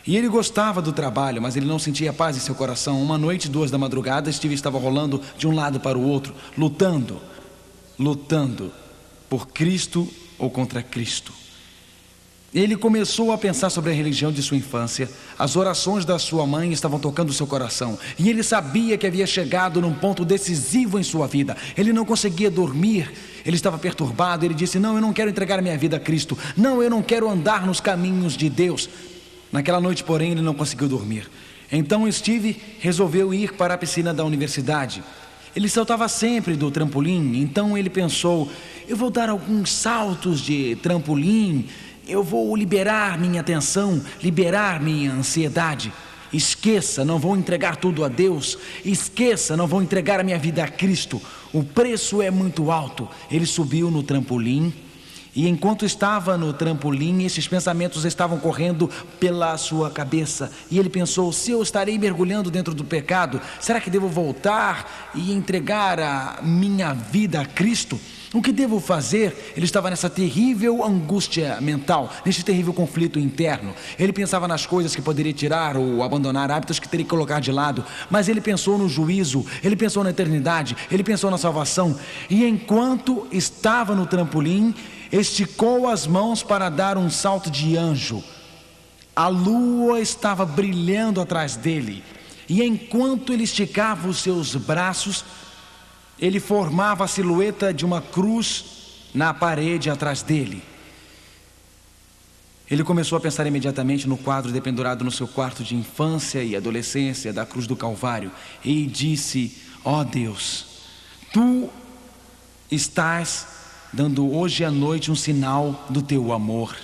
E ele gostava do trabalho, mas ele não sentia paz em seu coração. Uma noite, 2 da madrugada, Steve estava rolando de um lado para o outro, lutando por Cristo ou contra Cristo. Ele começou a pensar sobre a religião de sua infância. As orações da sua mãe estavam tocando o seu coração. E ele sabia que havia chegado num ponto decisivo em sua vida. Ele não conseguia dormir. Ele estava perturbado. Ele disse: não, eu não quero entregar minha vida a Cristo. Não, eu não quero andar nos caminhos de Deus. Naquela noite, porém, ele não conseguiu dormir. Então Steve resolveu ir para a piscina da universidade. Ele saltava sempre do trampolim. Então ele pensou: eu vou dar alguns saltos de trampolim. Eu vou liberar minha atenção, liberar minha ansiedade. Esqueça, não vou entregar tudo a Deus. Esqueça, não vou entregar a minha vida a Cristo. O preço é muito alto. Ele subiu no trampolim. E enquanto estava no trampolim, esses pensamentos estavam correndo pela sua cabeça. E ele pensou: se eu estarei mergulhando dentro do pecado, será que devo voltar e entregar a minha vida a Cristo? O que devo fazer? Ele estava nessa terrível angústia mental, nesse terrível conflito interno. Ele pensava nas coisas que poderia tirar ou abandonar, hábitos que teria que colocar de lado. Mas ele pensou no juízo, ele pensou na eternidade, ele pensou na salvação. E enquanto estava no trampolim, esticou as mãos para dar um salto de anjo. A lua estava brilhando atrás dele. E enquanto ele esticava os seus braços, ele formava a silhueta de uma cruz na parede atrás dele. Ele começou a pensar imediatamente no quadro dependurado no seu quarto de infância e adolescência da cruz do Calvário. E disse: ó Deus, Tu estás dando hoje à noite um sinal do Teu amor.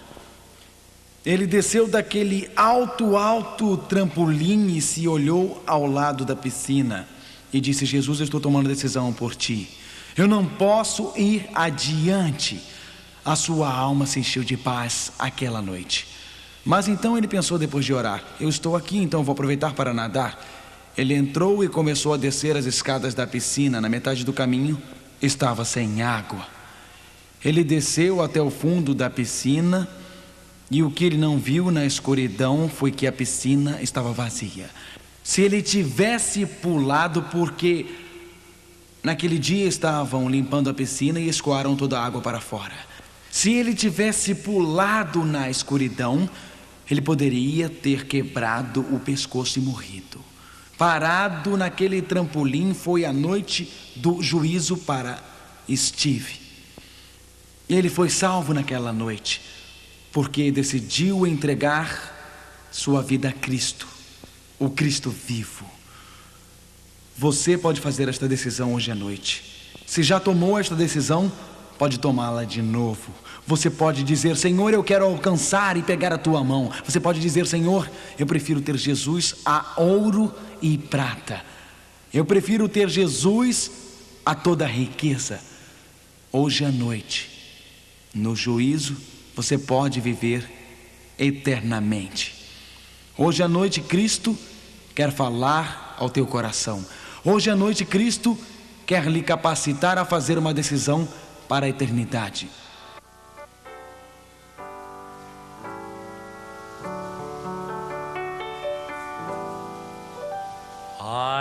Ele desceu daquele alto trampolim e se olhou ao lado da piscina. E disse: Jesus, eu estou tomando decisão por Ti. Eu não posso ir adiante. A sua alma se encheu de paz aquela noite. Mas então ele pensou depois de orar: eu estou aqui, então vou aproveitar para nadar. Ele entrou e começou a descer as escadas da piscina. Na metade do caminho estava sem água. Ele desceu até o fundo da piscina e o que ele não viu na escuridão foi que a piscina estava vazia. Se ele tivesse pulado, porque naquele dia estavam limpando a piscina e escoaram toda a água para fora. Se ele tivesse pulado na escuridão, ele poderia ter quebrado o pescoço e morrido. Parado naquele trampolim foi a noite do juízo para Steve. Ele foi salvo naquela noite, porque decidiu entregar sua vida a Cristo, o Cristo vivo. Você pode fazer esta decisão hoje à noite. Se já tomou esta decisão, pode tomá-la de novo. Você pode dizer: Senhor, eu quero alcançar e pegar a tua mão. Você pode dizer: Senhor, eu prefiro ter Jesus a ouro e prata. Eu prefiro ter Jesus a toda riqueza. Hoje à noite, no juízo, você pode viver eternamente. Hoje à noite, Cristo quer falar ao teu coração. Hoje à noite, Cristo quer lhe capacitar a fazer uma decisão para a eternidade.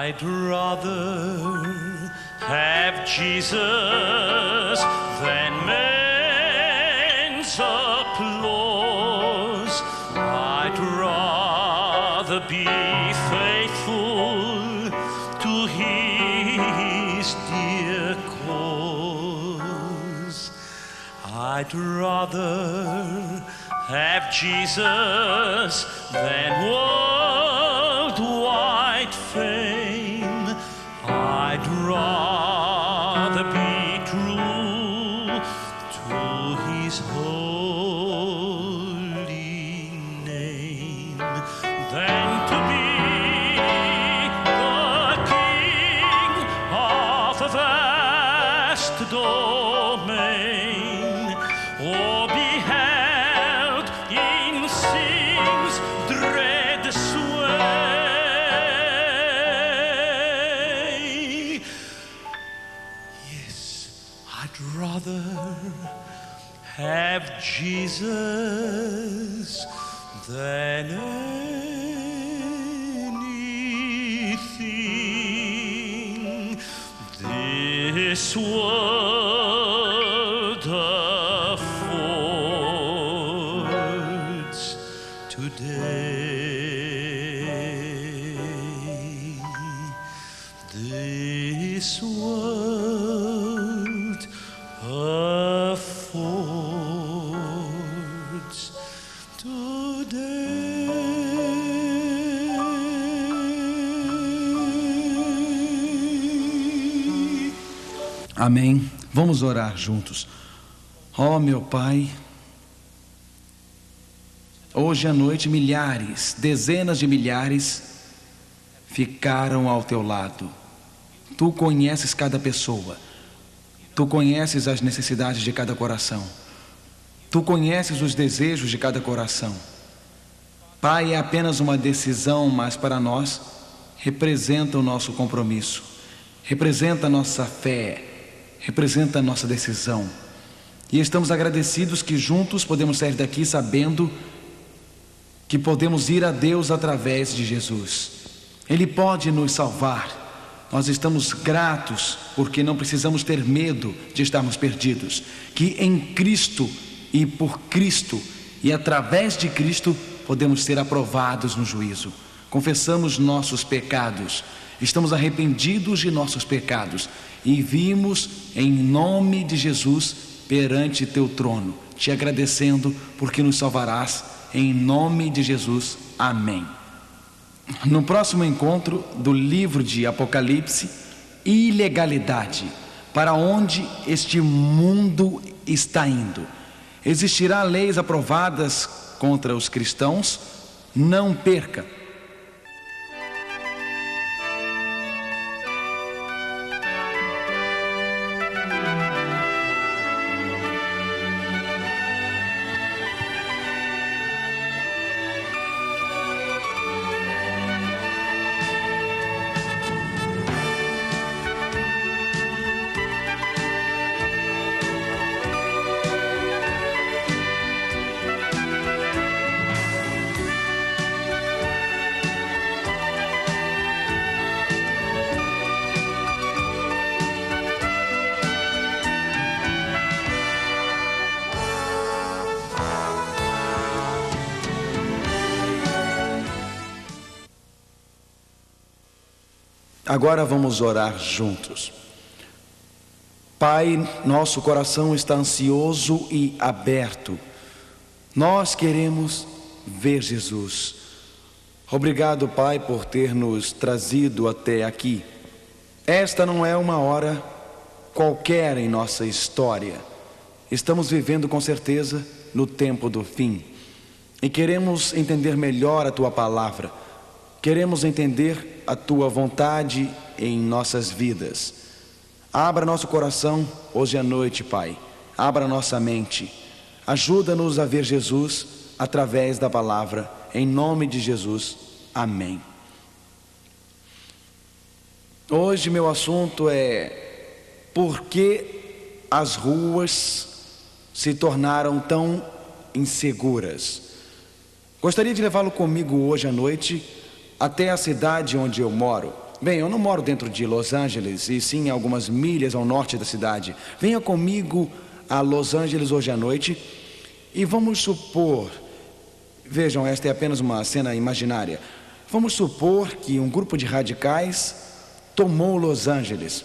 I'd rather have Jesus than men's applause. I'd rather be faithful to his dear cause. I'd rather have Jesus than worldwide fame. I'd rather be true to his holy name than to be the king of a vast domain, or be held in sin's dread sway. Yes, I'd rather have Jesus than anything this world affords today. This world affords today. Amém. Vamos orar juntos. Ó meu Pai, hoje à noite milhares, dezenas de milhares ficaram ao teu lado. Tu conheces cada pessoa. Tu conheces as necessidades de cada coração. Tu conheces os desejos de cada coração. Pai, é apenas uma decisão, mas para nós representa o nosso compromisso, representa a nossa fé, representa a nossa decisão. E estamos agradecidos que juntos podemos sair daqui sabendo que podemos ir a Deus através de Jesus. Ele pode nos salvar. Nós estamos gratos porque não precisamos ter medo de estarmos perdidos. Que em Cristo e por Cristo e através de Cristo podemos ser aprovados no juízo. Confessamos nossos pecados, estamos arrependidos de nossos pecados e vimos em nome de Jesus perante teu trono, te agradecendo porque nos salvarás, em nome de Jesus, amém. No próximo encontro do livro de Apocalipse, ilegalidade, para onde este mundo está indo. Existirá leis aprovadas contra os cristãos? Não perca! Agora vamos orar juntos. Pai, nosso coração está ansioso e aberto. Nós queremos ver Jesus. Obrigado, Pai, por ter nos trazido até aqui. Esta não é uma hora qualquer em nossa história. Estamos vivendo com certeza no tempo do fim. E queremos entender melhor a Tua palavra. Queremos entender a Tua vontade em nossas vidas. Abra nosso coração hoje à noite, Pai. Abra nossa mente. Ajuda-nos a ver Jesus através da palavra. Em nome de Jesus. Amém. Hoje meu assunto é por que as ruas se tornaram tão inseguras. Gostaria de levá-lo comigo hoje à noite até a cidade onde eu moro. Bem, eu não moro dentro de Los Angeles, e sim algumas milhas ao norte da cidade. Venha comigo a Los Angeles hoje à noite e vamos supor, vejam, esta é apenas uma cena imaginária. Vamos supor que um grupo de radicais tomou Los Angeles.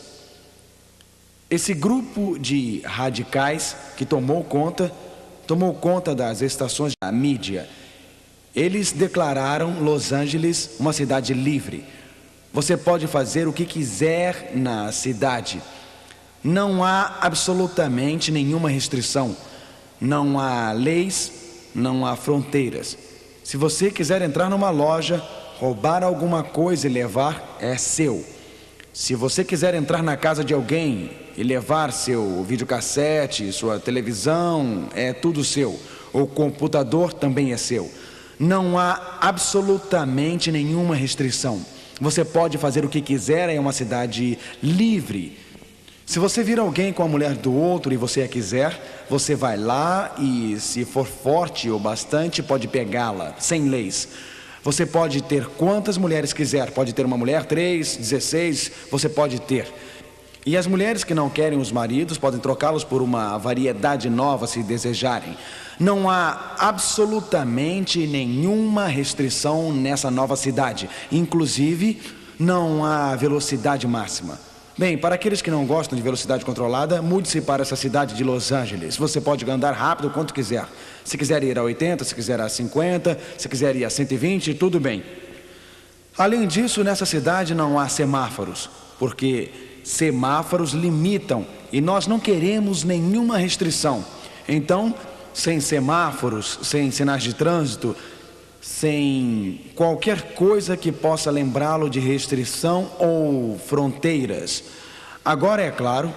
Esse grupo de radicais que tomou conta das estações da mídia. Eles declararam Los Angeles uma cidade livre. Você pode fazer o que quiser na cidade. Não há absolutamente nenhuma restrição. Não há leis, não há fronteiras. Se você quiser entrar numa loja, roubar alguma coisa e levar, é seu. Se você quiser entrar na casa de alguém e levar seu videocassete, sua televisão, é tudo seu. O computador também é seu. Não há absolutamente nenhuma restrição. Você pode fazer o que quiser, é uma cidade livre. Se você vir alguém com a mulher do outro e você a quiser, você vai lá e, se for forte o bastante, pode pegá-la, sem leis. Você pode ter quantas mulheres quiser, pode ter uma mulher, 3, 16, você pode ter. E as mulheres que não querem os maridos podem trocá-los por uma variedade nova se desejarem. Não há absolutamente nenhuma restrição nessa nova cidade. Inclusive, não há velocidade máxima. Bem, para aqueles que não gostam de velocidade controlada, mude-se para essa cidade de Los Angeles. Você pode andar rápido quanto quiser. Se quiser ir a 80, se quiser a 50, se quiser ir a 120, tudo bem. Além disso, nessa cidade não há semáforos, porque semáforos limitam e nós não queremos nenhuma restrição. Então, sem semáforos, sem sinais de trânsito, sem qualquer coisa que possa lembrá-lo de restrição ou fronteiras. Agora é claro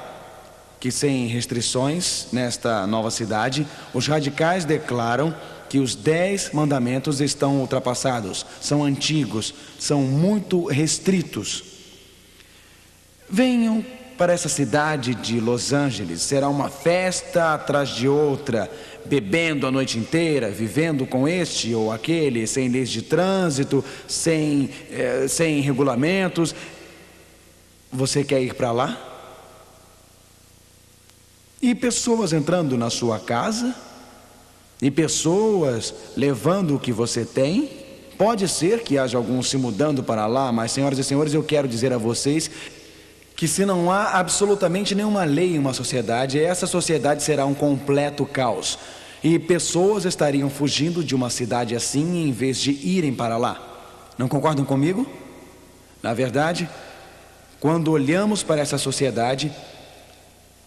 que sem restrições nesta nova cidade, os radicais declaram que os 10 mandamentos estão ultrapassados, são antigos, são muito restritos. Venham para essa cidade de Los Angeles, será uma festa atrás de outra, bebendo a noite inteira, vivendo com este ou aquele, sem leis de trânsito, sem regulamentos. Você quer ir para lá? E pessoas entrando na sua casa, e pessoas levando o que você tem. Pode ser que haja alguns se mudando para lá, mas, senhoras e senhores, eu quero dizer a vocês que se não há absolutamente nenhuma lei em uma sociedade, essa sociedade será um completo caos. E pessoas estariam fugindo de uma cidade assim em vez de irem para lá. Não concordam comigo? Na verdade, quando olhamos para essa sociedade,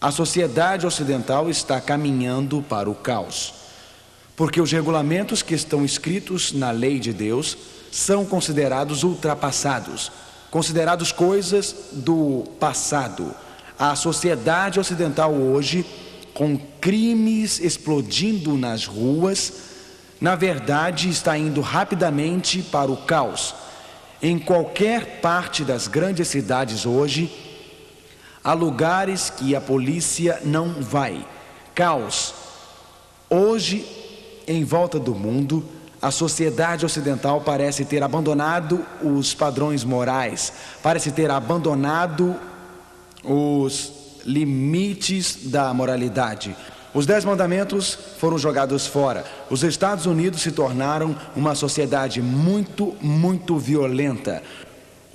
a sociedade ocidental está caminhando para o caos. Porque os regulamentos que estão escritos na lei de Deus são considerados ultrapassados, considerados coisas do passado. A sociedade ocidental hoje, com crimes explodindo nas ruas, na verdade está indo rapidamente para o caos. Em qualquer parte das grandes cidades hoje, há lugares que a polícia não vai. Caos. Hoje, em volta do mundo, a sociedade ocidental parece ter abandonado os padrões morais, parece ter abandonado os limites da moralidade. Os 10 mandamentos foram jogados fora. Os Estados Unidos se tornaram uma sociedade muito violenta.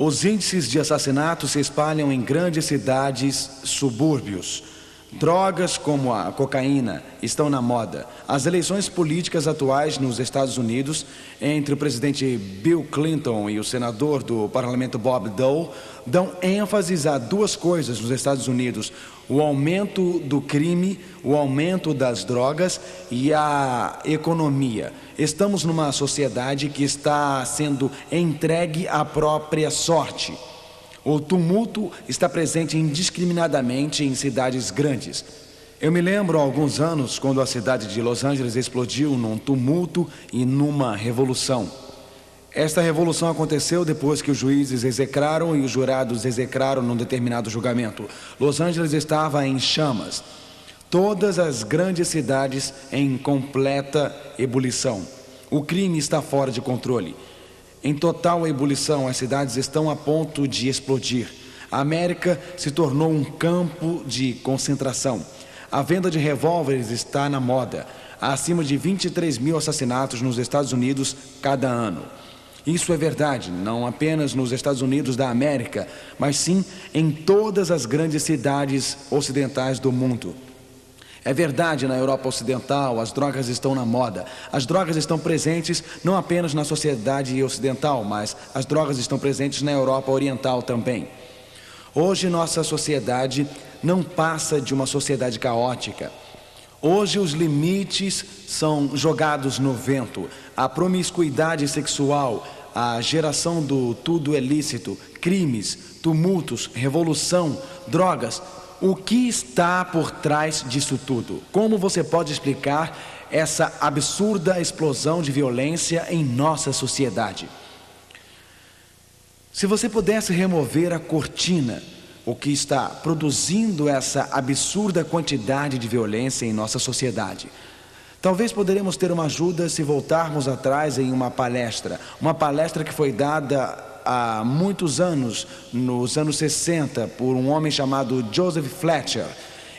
Os índices de assassinato se espalham em grandes cidades, subúrbios. Drogas como a cocaína estão na moda. As eleições políticas atuais nos Estados Unidos, entre o presidente Bill Clinton e o senador do parlamento Bob Dole, dão ênfase a duas coisas nos Estados Unidos: o aumento do crime, o aumento das drogas e a economia. Estamos numa sociedade que está sendo entregue à própria sorte. O tumulto está presente indiscriminadamente em cidades grandes. Eu me lembro há alguns anos quando a cidade de Los Angeles explodiu num tumulto e numa revolução. Esta revolução aconteceu depois que os juízes execraram e os jurados execraram num determinado julgamento. Los Angeles estava em chamas. Todas as grandes cidades em completa ebulição. O crime está fora de controle. Em total ebulição, as cidades estão a ponto de explodir. A América se tornou um campo de concentração. A venda de revólveres está na moda. Há acima de 23 mil assassinatos nos Estados Unidos cada ano. Isso é verdade, não apenas nos Estados Unidos da América, mas sim em todas as grandes cidades ocidentais do mundo. É verdade, na Europa Ocidental, as drogas estão na moda. As drogas estão presentes não apenas na sociedade ocidental, mas as drogas estão presentes na Europa Oriental também. Hoje, nossa sociedade não passa de uma sociedade caótica. Hoje, os limites são jogados no vento. A promiscuidade sexual, a geração do tudo é lícito, crimes, tumultos, revolução, drogas. O que está por trás disso tudo? Como você pode explicar essa absurda explosão de violência em nossa sociedade? Se você pudesse remover a cortina, o que está produzindo essa absurda quantidade de violência em nossa sociedade, talvez poderemos ter uma ajuda se voltarmos atrás em uma palestra que foi dada há muitos anos, nos anos 60, por um homem chamado Joseph Fletcher.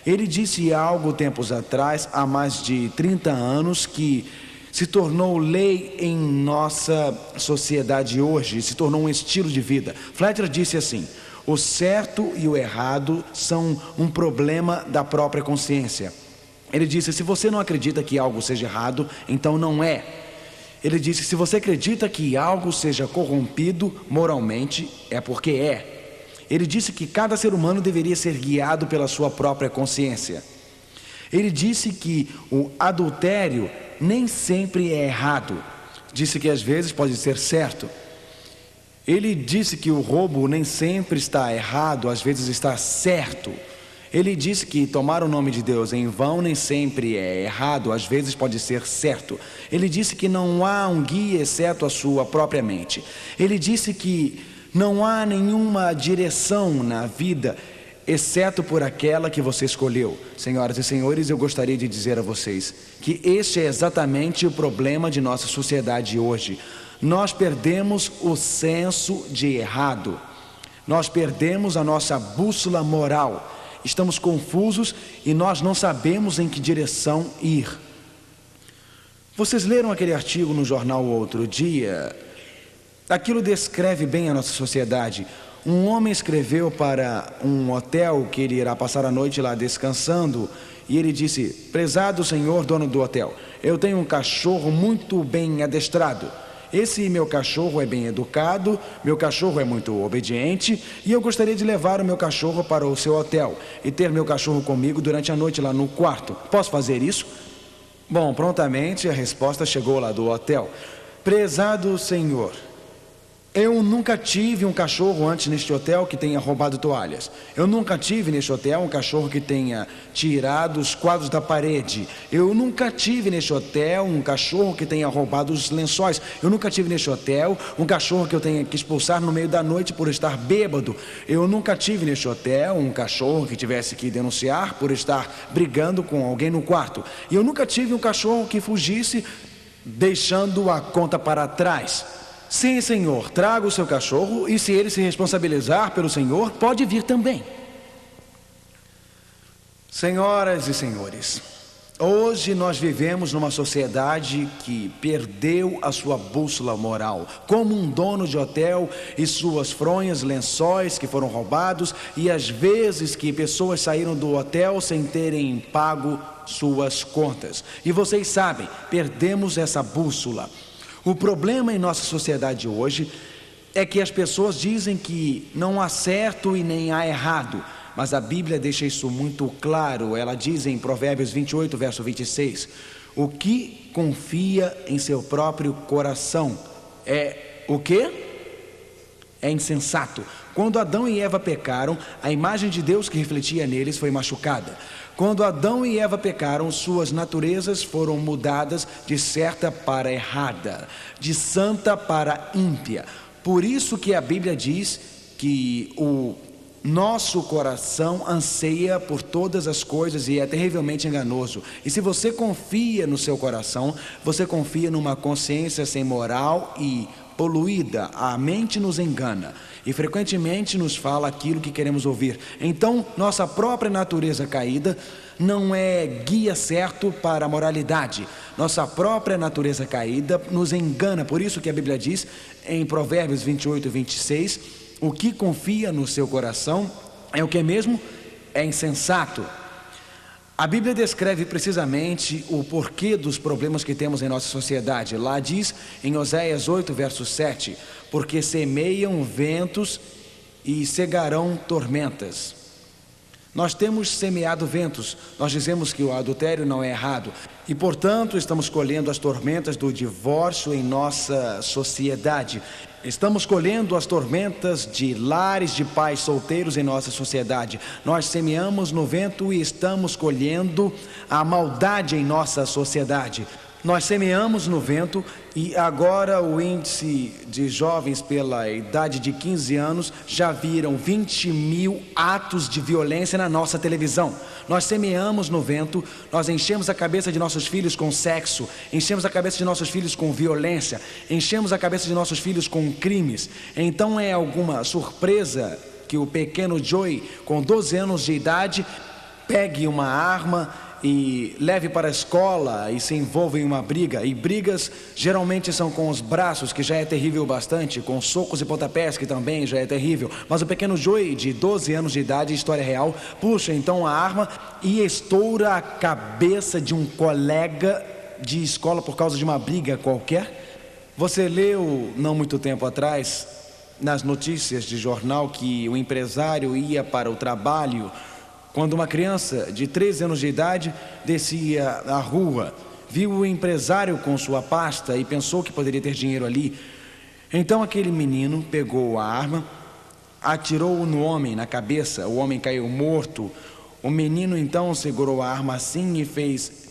Ele disse algo tempos atrás, há mais de 30 anos, que se tornou lei em nossa sociedade hoje, se tornou um estilo de vida. Fletcher disse assim: o certo e o errado são um problema da própria consciência. Ele disse: se você não acredita que algo seja errado, então não é. Ele disse: se você acredita que algo seja corrompido moralmente, é porque é. Ele disse que cada ser humano deveria ser guiado pela sua própria consciência. Ele disse que o adultério nem sempre é errado. Disse que às vezes pode ser certo. Ele disse que o roubo nem sempre está errado, às vezes está certo. Ele disse que tomar o nome de Deus em vão nem sempre é errado, às vezes pode ser certo. Ele disse que não há um guia exceto a sua própria mente. Ele disse que não há nenhuma direção na vida exceto por aquela que você escolheu. Senhoras e senhores, eu gostaria de dizer a vocês que este é exatamente o problema de nossa sociedade hoje. Nós perdemos o senso de errado. Nós perdemos a nossa bússola moral. Estamos confusos e nós não sabemos em que direção ir. Vocês leram aquele artigo no jornal outro dia? Aquilo descreve bem a nossa sociedade. Um homem escreveu para um hotel que ele irá passar a noite lá descansando, e ele disse: prezado senhor dono do hotel, eu tenho um cachorro muito bem adestrado. Esse meu cachorro é bem educado, meu cachorro é muito obediente e eu gostaria de levar o meu cachorro para o seu hotel e ter meu cachorro comigo durante a noite lá no quarto. Posso fazer isso? Bom, prontamente a resposta chegou lá do hotel: prezado senhor, eu nunca tive um cachorro antes neste hotel que tenha roubado toalhas. Eu nunca tive neste hotel um cachorro que tenha tirado os quadros da parede. Eu nunca tive neste hotel um cachorro que tenha roubado os lençóis. Eu nunca tive neste hotel um cachorro que eu tenha que expulsar no meio da noite por estar bêbado. Eu nunca tive neste hotel um cachorro que tivesse que denunciar por estar brigando com alguém no quarto. E eu nunca tive um cachorro que fugisse deixando a conta para trás. Sim, senhor, traga o seu cachorro e se ele se responsabilizar pelo senhor, pode vir também. Senhoras e senhores, Hoje nós vivemos numa sociedade que perdeu a sua bússola moral, como um dono de hotel e suas fronhas, lençóis que foram roubados, e às vezes que pessoas saíram do hotel sem terem pago suas contas. E vocês sabem, perdemos essa bússola. O problema em nossa sociedade hoje é que as pessoas dizem que não há certo e nem há errado. Mas a Bíblia deixa isso muito claro. Ela diz em Provérbios 28, verso 26: o que confia em seu próprio coração é o quê? É insensato. Quando Adão e Eva pecaram, a imagem de Deus que refletia neles foi machucada. Quando Adão e Eva pecaram, suas naturezas foram mudadas de certa para errada, de santa para ímpia. Por isso que a Bíblia diz que o nosso coração anseia por todas as coisas e é terrivelmente enganoso. E se você confia no seu coração, você confia numa consciência sem moral e poluída. A mente nos engana e frequentemente nos fala aquilo que queremos ouvir. Então, nossa própria natureza caída não é guia certo para a moralidade. Nossa própria natureza caída nos engana. Por isso que a Bíblia diz em Provérbios 28 e 26: o que confia no seu coração é o que mesmo? É insensato. A Bíblia descreve precisamente o porquê dos problemas que temos em nossa sociedade. Lá diz em Oséias 8, verso 7: porque semeiam ventos e cegarão tormentas. Nós temos semeado ventos. Nós dizemos que o adultério não é errado e, portanto, estamos colhendo as tormentas do divórcio em nossa sociedade. Estamos colhendo as tormentas de lares de pais solteiros em nossa sociedade. Nós semeamos no vento e estamos colhendo a maldade em nossa sociedade. Nós semeamos no vento e agora o índice de jovens pela idade de 15 anos já viram 20 mil atos de violência na nossa televisão. Nós semeamos no vento, nós enchemos a cabeça de nossos filhos com sexo, enchemos a cabeça de nossos filhos com violência, enchemos a cabeça de nossos filhos com crimes. Então é alguma surpresa que o pequeno Joey, com 12 anos de idade, pegue uma arma e leve para a escola e se envolva em uma briga. E brigas geralmente são com os braços, que já é terrível bastante, com socos e pontapés, que também já é terrível. Mas o pequeno Joey, de 12 anos de idade, história real, puxa então a arma e estoura a cabeça de um colega de escola por causa de uma briga qualquer. Você leu não muito tempo atrás nas notícias de jornal que o empresário ia para o trabalho quando uma criança de 13 anos de idade descia a rua, viu o empresário com sua pasta e pensou que poderia ter dinheiro ali. Então aquele menino pegou a arma, atirou no homem na cabeça, o homem caiu morto. O menino então segurou a arma assim e fez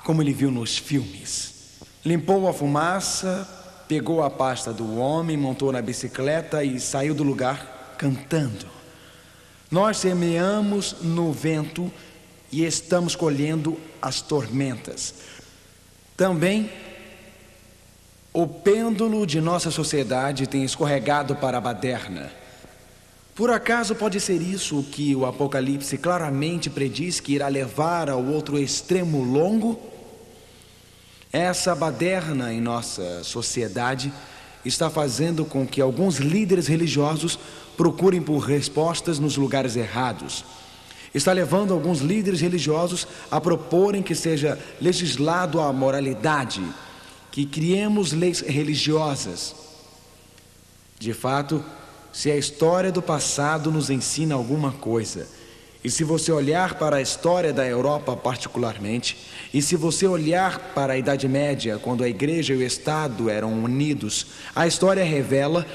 como ele viu nos filmes. Limpou a fumaça, pegou a pasta do homem, montou na bicicleta e saiu do lugar cantando. Nós semeamos no vento e estamos colhendo as tormentas. Também o pêndulo de nossa sociedade tem escorregado para a baderna. Por acaso pode ser isso o que o Apocalipse claramente prediz que irá levar ao outro extremo longo? Essa baderna em nossa sociedade está fazendo com que alguns líderes religiosos procurem por respostas nos lugares errados. Está levando alguns líderes religiosos a proporem que seja legislado a moralidade, que criemos leis religiosas. De fato, se a história do passado nos ensina alguma coisa, e se você olhar para a história da Europa particularmente, e se você olhar para a Idade Média, quando a Igreja e o Estado eram unidos, a história revela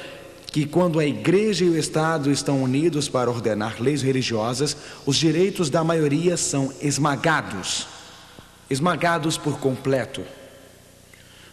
que quando a Igreja e o Estado estão unidos para ordenar leis religiosas, os direitos da maioria são esmagados por completo.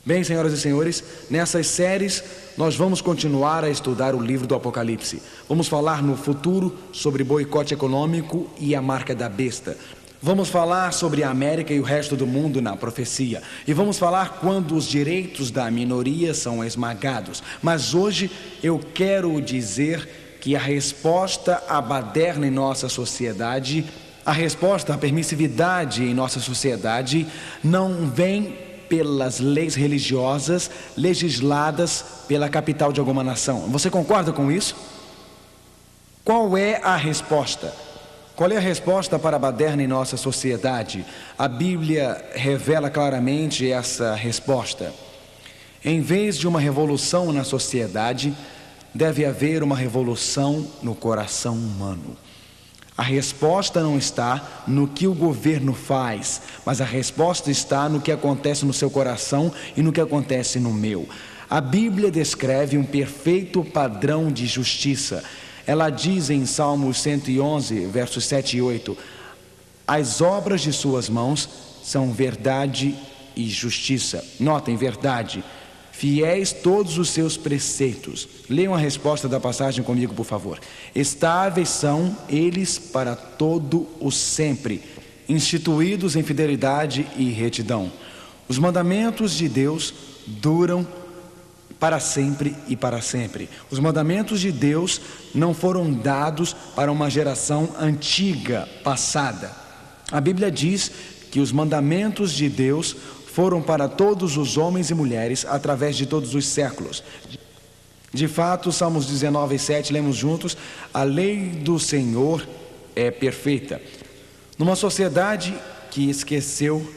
Bem, senhoras e senhores, nessas séries nós vamos continuar a estudar o livro do Apocalipse. Vamos falar no futuro sobre boicote econômico e a marca da besta. Vamos falar sobre a América e o resto do mundo na profecia. E vamos falar quando os direitos da minoria são esmagados. Mas hoje eu quero dizer que a resposta à baderna em nossa sociedade A resposta à permissividade em nossa sociedade não vem pelas leis religiosas legisladas pela capital de alguma nação. Você concorda com isso? Qual é a resposta? Qual é a resposta para a baderna em nossa sociedade? A Bíblia revela claramente essa resposta. Em vez de uma revolução na sociedade, deve haver uma revolução no coração humano. A resposta não está no que o governo faz, mas a resposta está no que acontece no seu coração e no que acontece no meu. A Bíblia descreve um perfeito padrão de justiça. Ela diz em Salmos 111, versos 7 e 8: as obras de suas mãos são verdade e justiça. Notem, verdade. Fiéis todos os seus preceitos. Leiam a resposta da passagem comigo, por favor. Estáveis são eles para todo o sempre, instituídos em fidelidade e retidão. Os mandamentos de Deus duram para sempre e para sempre. Os mandamentos de Deus não foram dados para uma geração antiga, passada. A Bíblia diz que os mandamentos de Deus foram para todos os homens e mulheres através de todos os séculos. De fato, Salmos 19, 7, lemos juntos: a lei do Senhor é perfeita. Numa sociedade que esqueceu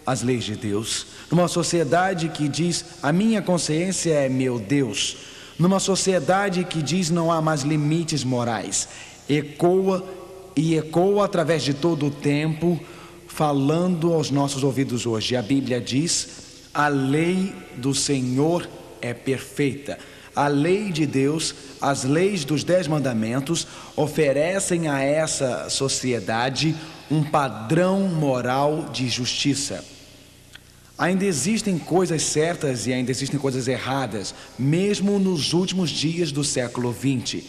as leis de Deus, numa sociedade que diz: a minha consciência é meu Deus, numa sociedade que diz: não há mais limites morais, ecoa através de todo o tempo, falando aos nossos ouvidos hoje. A Bíblia diz: a lei do Senhor é perfeita. A lei de Deus, as leis dos 10 mandamentos, oferecem a essa sociedade um padrão moral de justiça. Ainda existem coisas certas e ainda existem coisas erradas, mesmo nos últimos dias do século XX.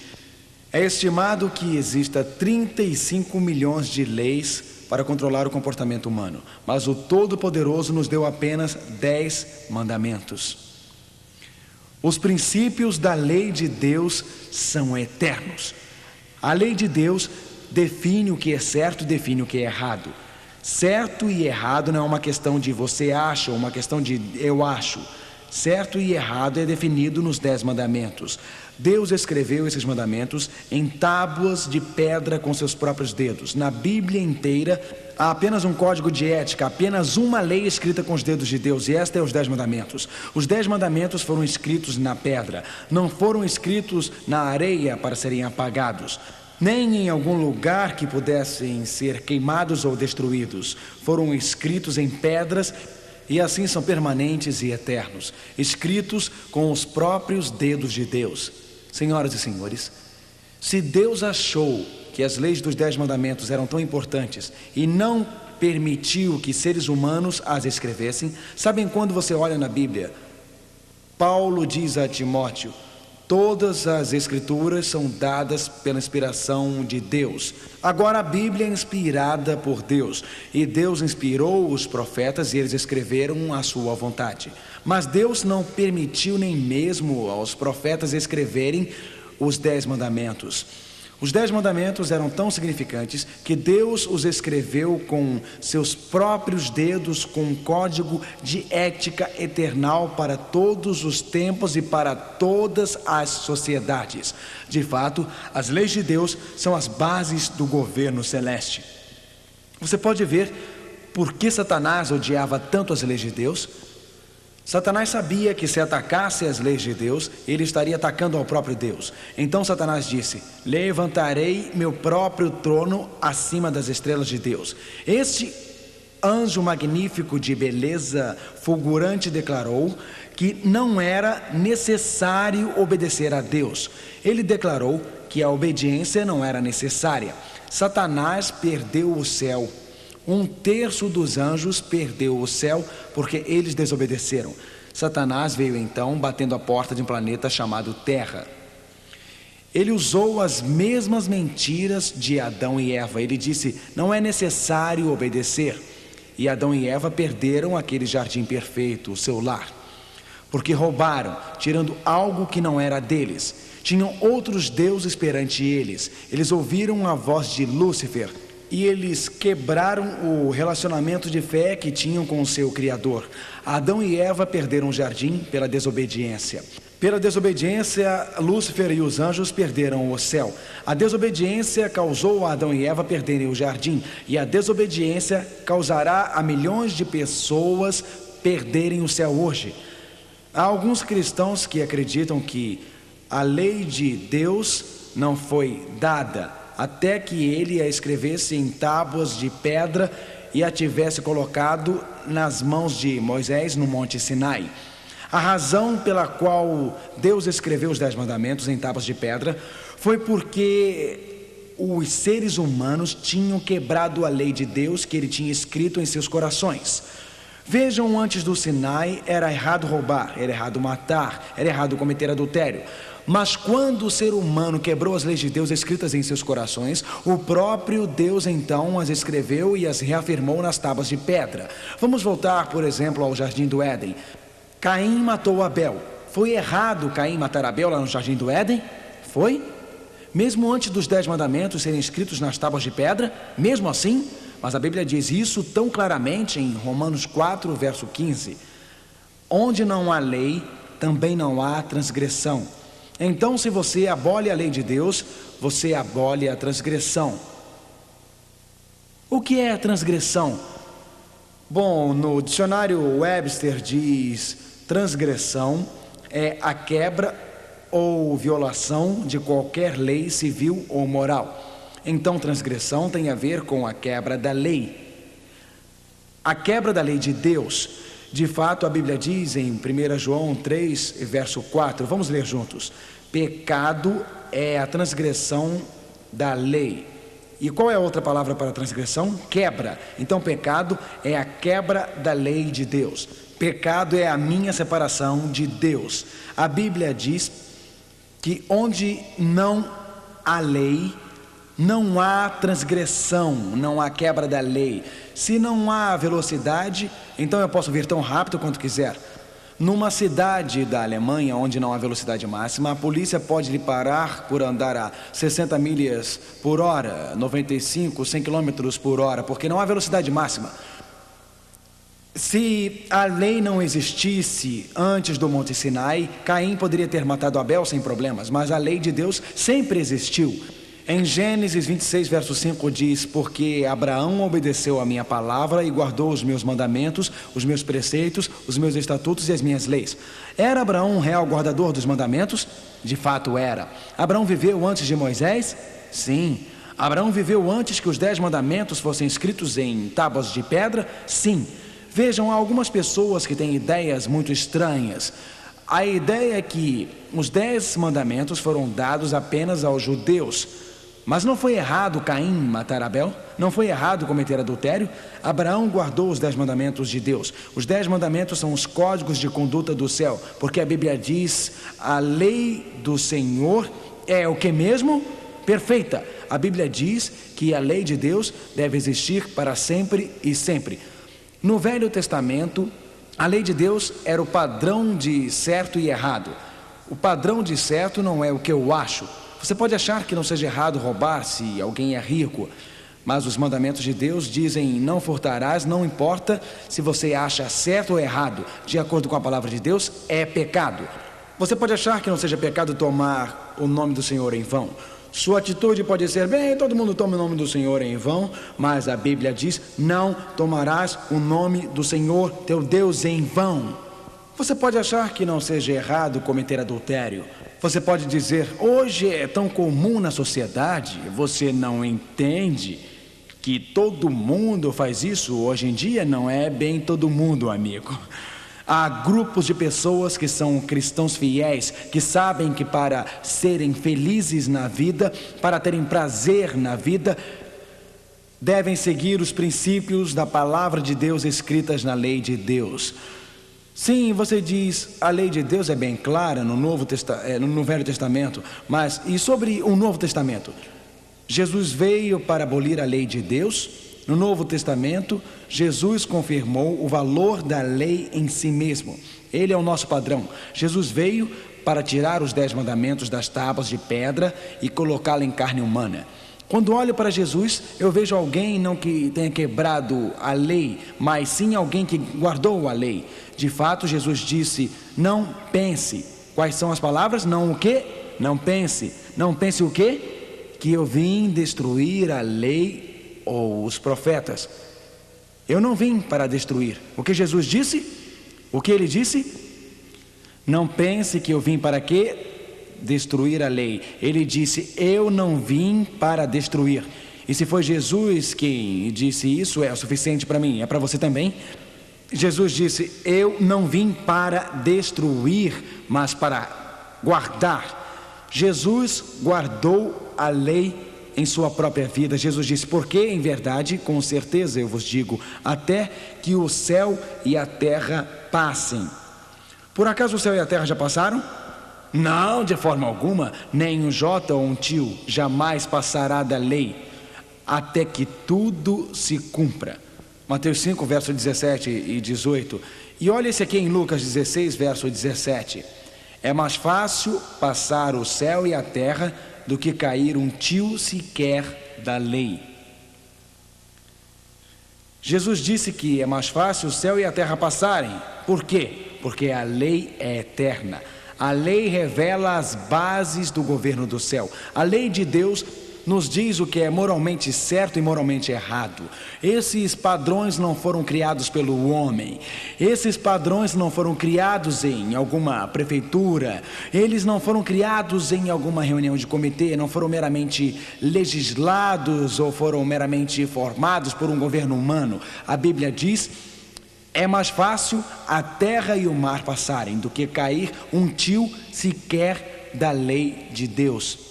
É estimado que exista 35 milhões de leis para controlar o comportamento humano, mas o Todo-Poderoso nos deu apenas 10 mandamentos. Os princípios da lei de Deus são eternos. A lei de Deus define o que é certo e define o que é errado. Certo e errado não é uma questão de você acha ou uma questão de eu acho. Certo e errado é definido nos 10 mandamentos. Deus escreveu esses mandamentos em tábuas de pedra com seus próprios dedos. Na Bíblia inteira há apenas um código de ética, apenas uma lei escrita com os dedos de Deus, e esta é os 10 mandamentos. Os 10 mandamentos foram escritos na pedra, não foram escritos na areia para serem apagados, nem em algum lugar que pudessem ser queimados ou destruídos. Foram escritos em pedras e assim são permanentes e eternos, escritos com os próprios dedos de Deus. Senhoras e senhores, se Deus achou que as leis dos 10 mandamentos eram tão importantes e não permitiu que seres humanos as escrevessem, sabem quando você olha na Bíblia, Paulo diz a Timóteo: todas as escrituras são dadas pela inspiração de Deus. Agora a Bíblia é inspirada por Deus, e Deus inspirou os profetas e eles escreveram a sua vontade. Mas Deus não permitiu nem mesmo aos profetas escreverem os 10 mandamentos. Os 10 mandamentos eram tão significantes que Deus os escreveu com seus próprios dedos, com um código de ética eternal para todos os tempos e para todas as sociedades. De fato, as leis de Deus são as bases do governo celeste. Você pode ver por que Satanás odiava tanto as leis de Deus? Satanás sabia que se atacasse as leis de Deus, ele estaria atacando ao próprio Deus. Então Satanás disse: levantarei meu próprio trono acima das estrelas de Deus. Este anjo magnífico de beleza fulgurante declarou que não era necessário obedecer a Deus. Ele declarou que a obediência não era necessária. Satanás perdeu o céu. 1/3 dos anjos perdeu o céu porque eles desobedeceram. Satanás veio então batendo a porta de um planeta chamado Terra. Ele usou as mesmas mentiras de Adão e Eva. Ele disse: não é necessário obedecer. E Adão e Eva perderam aquele jardim perfeito, o seu lar, porque roubaram, tirando algo que não era deles. Tinham outros deuses perante eles. Eles ouviram a voz de Lúcifer, e eles quebraram o relacionamento de fé que tinham com o seu Criador. Adão e Eva perderam o jardim pela desobediência. Pela desobediência, Lúcifer e os anjos perderam o céu. A desobediência causou a Adão e Eva perderem o jardim, e a desobediência causará a milhões de pessoas perderem o céu hoje. Há alguns cristãos que acreditam que a lei de Deus não foi dada até que ele a escrevesse em tábuas de pedra e a tivesse colocado nas mãos de Moisés no Monte Sinai. A razão pela qual Deus escreveu os 10 mandamentos em tábuas de pedra foi porque os seres humanos tinham quebrado a lei de Deus que ele tinha escrito em seus corações. Vejam, antes do Sinai era errado roubar, era errado matar, era errado cometer adultério. Mas quando o ser humano quebrou as leis de Deus escritas em seus corações, o próprio Deus então as escreveu e as reafirmou nas tábuas de pedra. Vamos voltar, por exemplo, ao Jardim do Éden. Caim matou Abel. Foi errado Caim matar Abel lá no Jardim do Éden? Foi? Mesmo antes dos 10 mandamentos serem escritos nas tábuas de pedra? Mesmo assim? Mas a Bíblia diz isso tão claramente em Romanos 4, verso 15. Onde não há lei, também não há transgressão. Então, se você abole a lei de Deus, você abole a transgressão. O que é a transgressão? Bom, no dicionário Webster diz: transgressão é a quebra ou violação de qualquer lei civil ou moral. Então, transgressão tem a ver com a quebra da lei. A quebra da lei de Deus. De fato, a Bíblia diz em 1 João 3, verso 4, vamos ler juntos: pecado é a transgressão da lei. E qual é a outra palavra para transgressão? Quebra. Então, pecado é a quebra da lei de Deus. Pecado é a minha separação de Deus. A Bíblia diz que onde não há lei, não há transgressão, não há quebra da lei. Se não há velocidade, então eu posso vir tão rápido quanto quiser. Numa cidade da Alemanha, onde não há velocidade máxima, a polícia pode lhe parar por andar a 60 milhas por hora, 95, 100 quilômetros por hora, porque não há velocidade máxima. Se a lei não existisse antes do Monte Sinai, Caim poderia ter matado Abel sem problemas, mas a lei de Deus sempre existiu. Em Gênesis 26, verso 5 diz: porque Abraão obedeceu a minha palavra e guardou os meus mandamentos, os meus preceitos, os meus estatutos e as minhas leis. Era Abraão um real guardador dos mandamentos? De fato era. Abraão viveu antes de Moisés? Sim. Abraão viveu antes que os 10 mandamentos fossem escritos em tábuas de pedra? Sim. Vejam, há algumas pessoas que têm ideias muito estranhas. A ideia é que os 10 mandamentos foram dados apenas aos judeus. Mas não foi errado Caim matar Abel? Não foi errado cometer adultério? Abraão guardou os 10 mandamentos de Deus. Os 10 mandamentos são os códigos de conduta do céu, porque a Bíblia diz: a lei do Senhor é o que mesmo? Perfeita. A Bíblia diz que a lei de Deus deve existir para sempre e sempre. No Velho Testamento, a lei de Deus era o padrão de certo e errado. O padrão de certo não é o que eu acho. Você pode achar que não seja errado roubar se alguém é rico, mas os mandamentos de Deus dizem: não furtarás, não importa se você acha certo ou errado, de acordo com a palavra de Deus, é pecado. Você pode achar que não seja pecado tomar o nome do Senhor em vão. Sua atitude pode ser: bem, todo mundo toma o nome do Senhor em vão, mas a Bíblia diz: não tomarás o nome do Senhor teu Deus em vão. Você pode achar que não seja errado cometer adultério. Você pode dizer: hoje é tão comum na sociedade, você não entende que todo mundo faz isso. Hoje em dia não é bem todo mundo, amigo. Há grupos de pessoas que são cristãos fiéis, que sabem que para serem felizes na vida, para terem prazer na vida, devem seguir os princípios da palavra de Deus escritas na lei de Deus. Sim, você diz: a lei de Deus é bem clara no Velho Testamento, mas e sobre o Novo Testamento? Jesus veio para abolir a lei de Deus? No Novo Testamento, Jesus confirmou o valor da lei em si mesmo. Ele é o nosso padrão. Jesus veio para tirar os 10 mandamentos das tábuas de pedra e colocá-la em carne humana. Quando olho para Jesus, eu vejo alguém não que tenha quebrado a lei, mas sim alguém que guardou a lei. De fato, Jesus disse: não pense. Quais são as palavras? Não o quê? Não pense. Não pense o quê? Que eu vim destruir a lei ou os profetas. Eu não vim para destruir. O que Jesus disse? O que ele disse? Não pense que eu vim para quê? Destruir a lei. Ele disse: eu não vim para destruir. E se foi Jesus quem disse isso, é o suficiente para mim, é para você também. Jesus disse: eu não vim para destruir, mas para guardar. Jesus guardou a lei em sua própria vida. Jesus disse: porque em verdade, com certeza eu vos digo, até que o céu e a terra passem. Por acaso o céu e a terra já passaram? Não, de forma alguma. Nem um jota ou um tio jamais passará da lei, até que tudo se cumpra. Mateus 5, verso 17 e 18. E olha esse aqui em Lucas 16, verso 17. É mais fácil passar o céu e a terra do que cair um tio sequer da lei. Jesus disse que é mais fácil o céu e a terra passarem. Por quê? Porque a lei é eterna. A lei revela as bases do governo do céu. A lei de Deus nos diz o que é moralmente certo e moralmente errado. Esses padrões não foram criados pelo homem. Esses padrões não foram criados em alguma prefeitura. Eles não foram criados em alguma reunião de comitê. Não foram meramente legislados ou foram meramente formados por um governo humano. A Bíblia diz: é mais fácil a terra e o mar passarem do que cair um tio sequer da lei de Deus.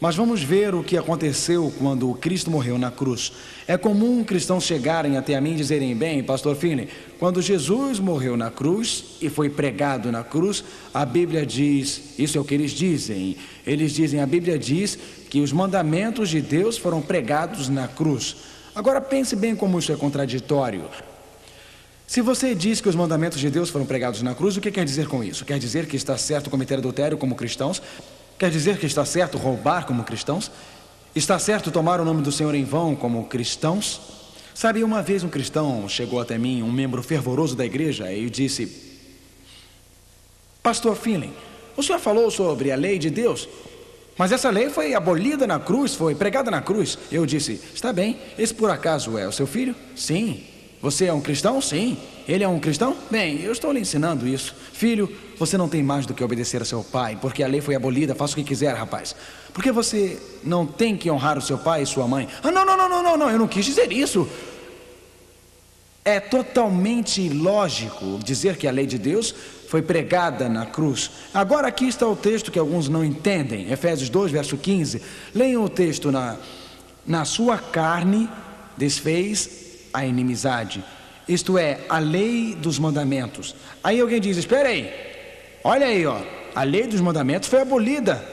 Mas vamos ver o que aconteceu quando Cristo morreu na cruz. É comum cristãos chegarem até a mim e dizerem: bem, pastor Finley, quando Jesus morreu na cruz e foi pregado na cruz, a Bíblia diz, isso é o que eles dizem, a Bíblia diz que os mandamentos de Deus foram pregados na cruz. Agora pense bem como isso é contraditório. Se você diz que os mandamentos de Deus foram pregados na cruz, o que quer dizer com isso? Quer dizer que está certo cometer adultério como cristãos? Quer dizer que está certo roubar como cristãos? Está certo tomar o nome do Senhor em vão como cristãos? Sabe, uma vez um cristão chegou até mim, um membro fervoroso da igreja, e disse: pastor Finley, o senhor falou sobre a lei de Deus, mas essa lei foi abolida na cruz, foi pregada na cruz. Eu disse: está bem, esse por acaso é o seu filho? Sim. Você é um cristão? Sim. Ele é um cristão? Bem, eu estou lhe ensinando isso. Filho, você não tem mais do que obedecer a seu pai, porque a lei foi abolida. Faça o que quiser, rapaz. Porque você não tem que honrar o seu pai e sua mãe? Ah, não, eu não quis dizer isso. É totalmente ilógico dizer que a lei de Deus foi pregada na cruz. Agora aqui está o texto que alguns não entendem. Efésios 2, verso 15. Leiam o texto. Na sua carne desfez a inimizade, isto é, a lei dos mandamentos. Aí alguém diz: espera aí, olha aí, ó, a lei dos mandamentos foi abolida.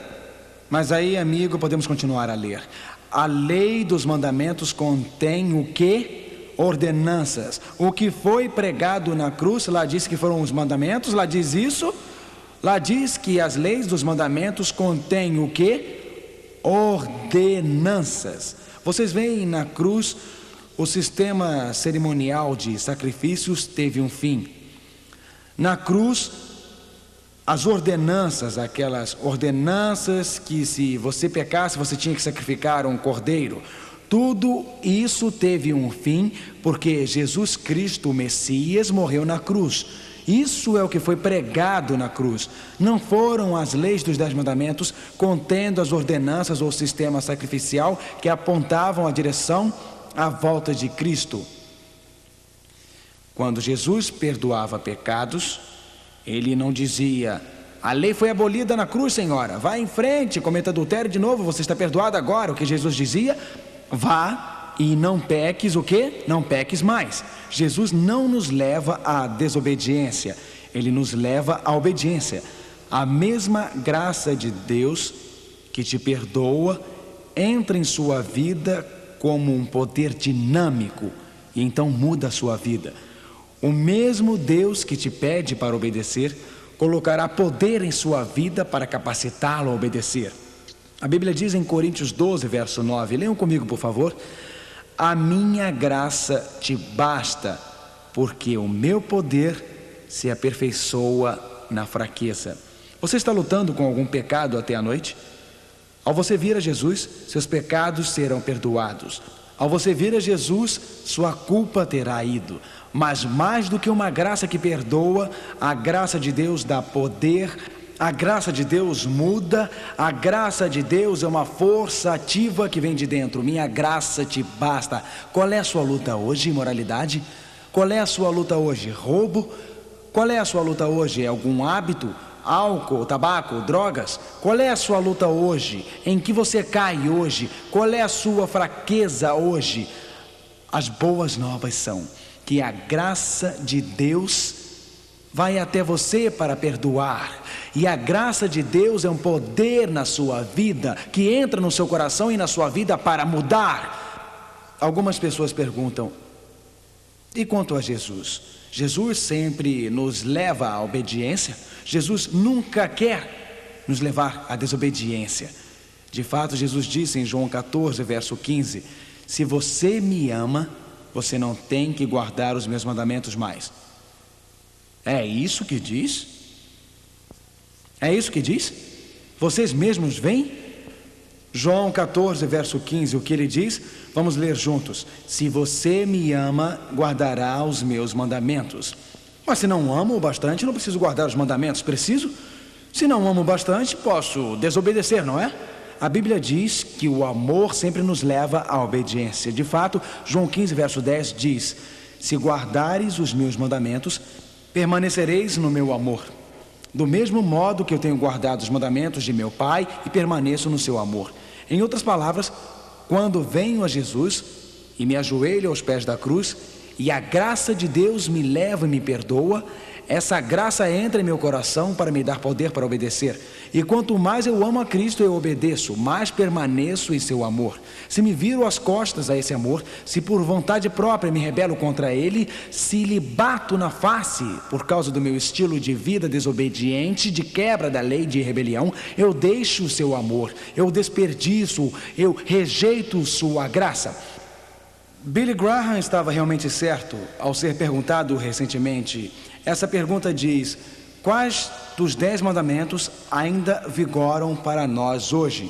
Mas aí, amigo, podemos continuar a ler. A lei dos mandamentos contém o que? Ordenanças. O que foi pregado na cruz, lá diz que foram os mandamentos, lá diz isso. Lá diz que as leis dos mandamentos contêm o que? Ordenanças. Vocês veem na cruz, o sistema cerimonial de sacrifícios teve um fim. Na cruz, as ordenanças, aquelas ordenanças que se você pecasse, você tinha que sacrificar um cordeiro. Tudo isso teve um fim, porque Jesus Cristo, o Messias, morreu na cruz. Isso é o que foi pregado na cruz. Não foram as leis dos 10 mandamentos contendo as ordenanças ou sistema sacrificial que apontavam a direção à volta de Cristo. Quando Jesus perdoava pecados, ele não dizia: a lei foi abolida na cruz, senhora, vá em frente, cometa adultério de novo, você está perdoado agora. O que Jesus dizia? Vá e não peques o quê? Não peques mais. Jesus não nos leva à desobediência, ele nos leva à obediência. A mesma graça de Deus que te perdoa entra em sua vida como um poder dinâmico e então muda a sua vida. O mesmo Deus que te pede para obedecer colocará poder em sua vida para capacitá-lo a obedecer. A Bíblia diz em Coríntios 12, verso 9, leiam comigo, por favor: a minha graça te basta, porque o meu poder se aperfeiçoa na fraqueza. Você está lutando com algum pecado até a noite? Ao você vir a Jesus, seus pecados serão perdoados. Ao você vir a Jesus, sua culpa terá ido. Mas mais do que uma graça que perdoa, a graça de Deus dá poder, a graça de Deus muda, a graça de Deus é uma força ativa que vem de dentro. Minha graça te basta. Qual é a sua luta hoje? Imoralidade? Qual é a sua luta hoje? Roubo? Qual é a sua luta hoje? É algum hábito? Álcool, tabaco, drogas? Qual é a sua luta hoje? Em que você cai hoje? Qual é a sua fraqueza hoje? As boas novas são que a graça de Deus vai até você para perdoar, e a graça de Deus é um poder na sua vida, que entra no seu coração e na sua vida para mudar. Algumas pessoas perguntam: e quanto a Jesus? Jesus sempre nos leva à obediência? Jesus nunca quer nos levar à desobediência. De fato, Jesus disse em João 14, verso 15: se você me ama, você não tem que guardar os meus mandamentos mais. É isso que diz? É isso que diz? Vocês mesmos veem? João 14, verso 15, o que ele diz? Vamos ler juntos: se você me ama, guardará os meus mandamentos. Mas se não amo o bastante, não preciso guardar os mandamentos, preciso? Se não amo bastante, posso desobedecer, não é? A Bíblia diz que o amor sempre nos leva à obediência. De fato, João 15, verso 10 diz: se guardares os meus mandamentos, permanecereis no meu amor, do mesmo modo que eu tenho guardado os mandamentos de meu Pai e permaneço no seu amor. Em outras palavras, quando venho a Jesus e me ajoelho aos pés da cruz, e a graça de Deus me leva e me perdoa, essa graça entra em meu coração para me dar poder para obedecer. E quanto mais eu amo a Cristo, eu obedeço, mais permaneço em seu amor. Se me viro as costas a esse amor, se por vontade própria me rebelo contra ele, se lhe bato na face por causa do meu estilo de vida desobediente, de quebra da lei, de rebelião, eu deixo o seu amor, eu desperdiço, eu rejeito sua graça. Billy Graham estava realmente certo ao ser perguntado recentemente. Essa pergunta diz: quais dos 10 mandamentos ainda vigoram para nós hoje?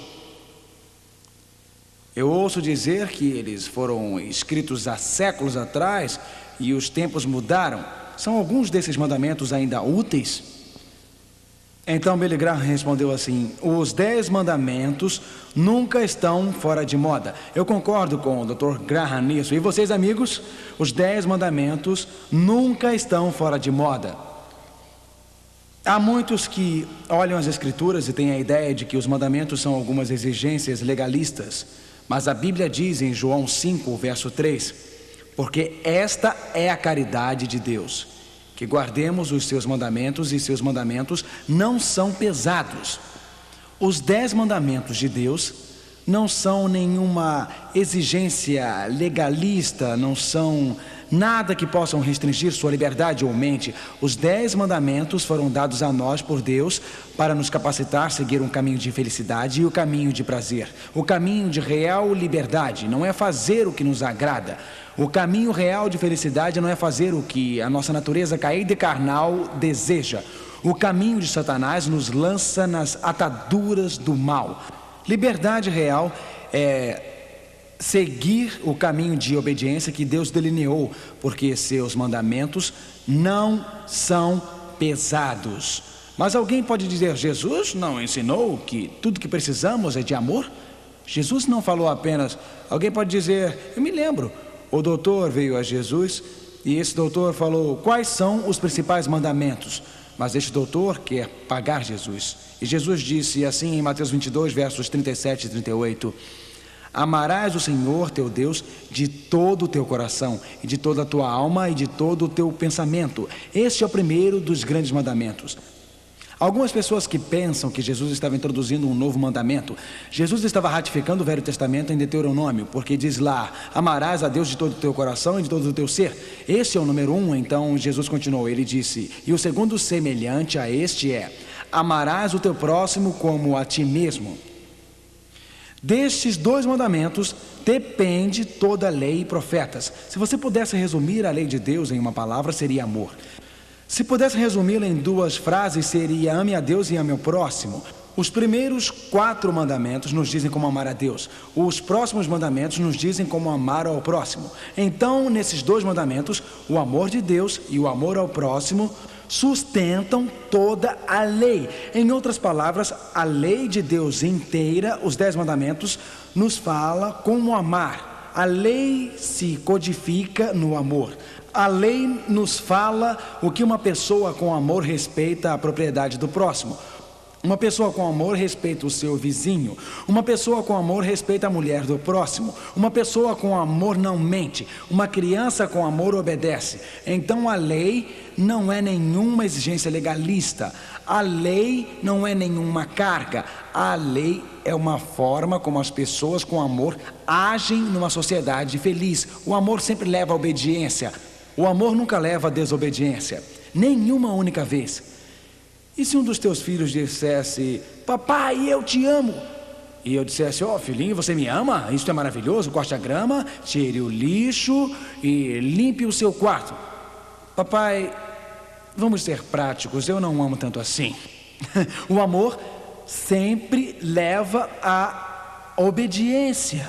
Eu ouço dizer que eles foram escritos há séculos atrás e os tempos mudaram. São alguns desses mandamentos ainda úteis? Então Billy Graham respondeu assim: os 10 mandamentos nunca estão fora de moda. Eu concordo com o Dr. Graham nisso. E vocês, amigos? Os 10 mandamentos nunca estão fora de moda. Há muitos que olham as Escrituras e têm a ideia de que os mandamentos são algumas exigências legalistas. Mas a Bíblia diz em João 5, verso 3: porque esta é a caridade de Deus, que guardemos os seus mandamentos, e seus mandamentos não são pesados. Os 10 mandamentos de Deus não são nenhuma exigência legalista, não são nada que possam restringir sua liberdade ou mente. Os 10 mandamentos foram dados a nós por Deus para nos capacitar a seguir um caminho de felicidade e o caminho de prazer. O caminho de real liberdade não é fazer o que nos agrada. O caminho real de felicidade não é fazer o que a nossa natureza caída e carnal deseja. O caminho de Satanás nos lança nas ataduras do mal. Liberdade real é seguir o caminho de obediência que Deus delineou, porque seus mandamentos não são pesados. Mas alguém pode dizer: Jesus não ensinou que tudo que precisamos é de amor? Jesus não falou apenas. Alguém pode dizer: eu me lembro, o doutor veio a Jesus e esse doutor falou: quais são os principais mandamentos? Mas este doutor quer pagar Jesus. E Jesus disse assim em Mateus 22, versos 37 e 38: amarás o Senhor teu Deus de todo o teu coração, e de toda a tua alma, e de todo o teu pensamento. Este é o primeiro dos grandes mandamentos. Algumas pessoas que pensam que Jesus estava introduzindo um novo mandamento. Jesus estava ratificando o Velho Testamento em Deuteronômio, porque diz lá: amarás a Deus de todo o teu coração e de todo o teu ser. Esse é o número 1. Então Jesus continuou, ele disse: e o segundo semelhante a este é: amarás o teu próximo como a ti mesmo. Destes 2 mandamentos depende toda a lei e profetas. Se você pudesse resumir a lei de Deus em uma palavra, seria amor. Se pudesse resumi-la em 2 frases, seria ame a Deus e ame ao próximo. Os primeiros 4 mandamentos nos dizem como amar a Deus. Os próximos mandamentos nos dizem como amar ao próximo. Então, nesses 2 mandamentos, o amor de Deus e o amor ao próximo sustentam toda a lei. Em outras palavras, a lei de Deus inteira, os 10 mandamentos, nos fala como amar. A lei se codifica no amor. A lei nos fala o que uma pessoa com amor respeita a propriedade do próximo. Uma pessoa com amor respeita o seu vizinho. Uma pessoa com amor respeita a mulher do próximo. Uma pessoa com amor não mente. Uma criança com amor obedece. Então a lei não é nenhuma exigência legalista. A lei não é nenhuma carga. A lei é uma forma como as pessoas com amor agem numa sociedade feliz. O amor sempre leva à obediência. O amor nunca leva à desobediência. Nenhuma única vez. E se um dos teus filhos dissesse: papai, eu te amo, e eu dissesse: ó, filhinho, você me ama? Isso é maravilhoso, corte a grama, tire o lixo e limpe o seu quarto. Papai, vamos ser práticos, eu não amo tanto assim. O amor sempre leva à obediência,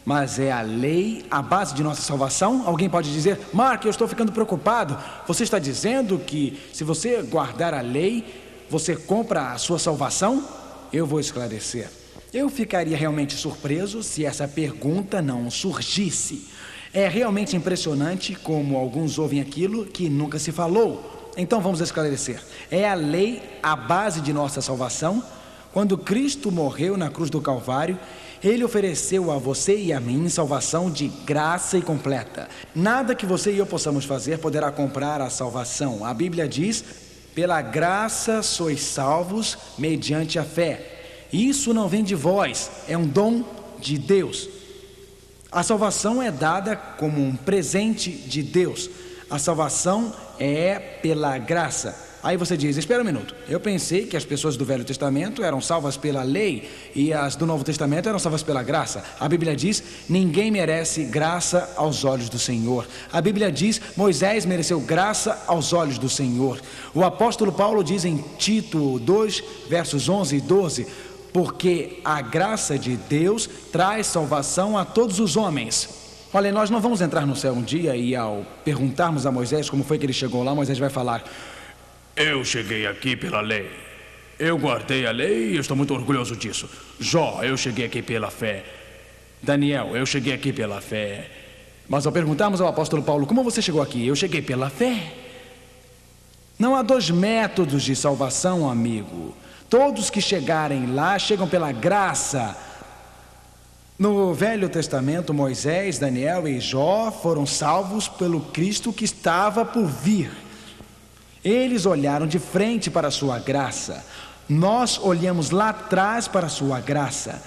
mas é a lei a base de nossa salvação? Alguém pode dizer: Mark, eu estou ficando preocupado. Você está dizendo que se você guardar a lei, você compra a sua salvação? Eu vou esclarecer. Eu ficaria realmente surpreso se essa pergunta não surgisse. É realmente impressionante como alguns ouvem aquilo que nunca se falou. Então vamos esclarecer. É a lei a base de nossa salvação? Quando Cristo morreu na cruz do Calvário, Ele ofereceu a você e a mim salvação de graça e completa. Nada que você e eu possamos fazer poderá comprar a salvação. A Bíblia diz: pela graça sois salvos mediante a fé. Isso não vem de vós, é um dom de Deus. A salvação é dada como um presente de Deus. A salvação é pela graça. Aí você diz: espera um minuto, eu pensei que as pessoas do Velho Testamento eram salvas pela lei e as do Novo Testamento eram salvas pela graça. A Bíblia diz: ninguém merece graça aos olhos do Senhor. A Bíblia diz: Moisés mereceu graça aos olhos do Senhor. O apóstolo Paulo diz em Tito 2, versos 11 e 12: porque a graça de Deus traz salvação a todos os homens. Olha, nós não vamos entrar no céu um dia e ao perguntarmos a Moisés como foi que ele chegou lá, Moisés vai falar: eu cheguei aqui pela lei. Eu guardei a lei e eu estou muito orgulhoso disso. Jó, eu cheguei aqui pela fé. Daniel, eu cheguei aqui pela fé. Mas ao perguntarmos ao apóstolo Paulo: como você chegou aqui? Eu cheguei pela fé. Não há 2 métodos de salvação, amigo. Todos que chegarem lá chegam pela graça. No Velho Testamento, Moisés, Daniel e Jó foram salvos pelo Cristo que estava por vir. Eles olharam de frente para a sua graça. Nós olhamos lá atrás para a sua graça.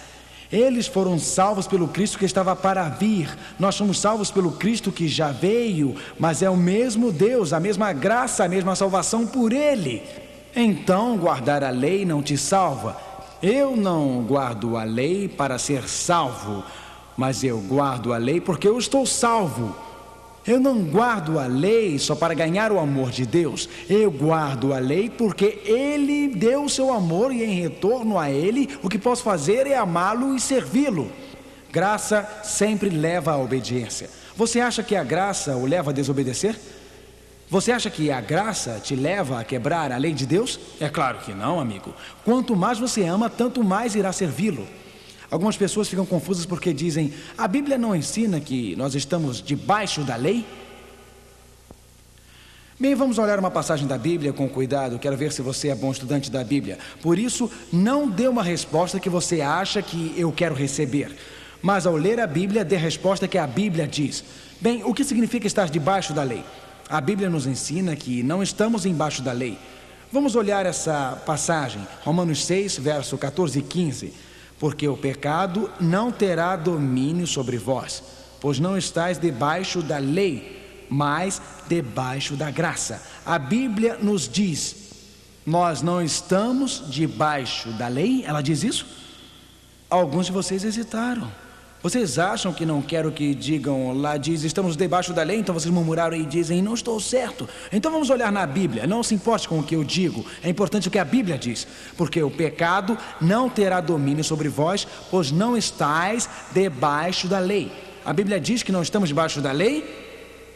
Eles foram salvos pelo Cristo que estava para vir. Nós somos salvos pelo Cristo que já veio, mas é o mesmo Deus, a mesma graça, a mesma salvação por Ele. Então, guardar a lei não te salva. Eu não guardo a lei para ser salvo, mas eu guardo a lei porque eu estou salvo. Eu não guardo a lei só para ganhar o amor de Deus. Eu guardo a lei porque Ele deu o seu amor e em retorno a Ele, o que posso fazer é amá-lo e servi-lo. Graça sempre leva à obediência. Você acha que a graça o leva a desobedecer? Você acha que a graça te leva a quebrar a lei de Deus? É claro que não, amigo. Quanto mais você ama, tanto mais irá servi-lo. Algumas pessoas ficam confusas porque dizem: a Bíblia não ensina que nós estamos debaixo da lei? Bem, vamos olhar uma passagem da Bíblia com cuidado. Quero ver se você é bom estudante da Bíblia. Por isso, não dê uma resposta que você acha que eu quero receber, mas ao ler a Bíblia, dê a resposta que a Bíblia diz. Bem, o que significa estar debaixo da lei? A Bíblia nos ensina que não estamos embaixo da lei. Vamos olhar essa passagem, Romanos 6, verso 14 e 15. Porque o pecado não terá domínio sobre vós, pois não estáis debaixo da lei, mas debaixo da graça. A Bíblia nos diz: nós não estamos debaixo da lei. Ela diz isso? Alguns de vocês hesitaram. Vocês acham que não quero que digam, lá diz, estamos debaixo da lei, então vocês murmuraram e dizem, não estou certo. Então vamos olhar na Bíblia, não se importe com o que eu digo, é importante o que a Bíblia diz. Porque o pecado não terá domínio sobre vós, pois não estáis debaixo da lei. A Bíblia diz que não estamos debaixo da lei?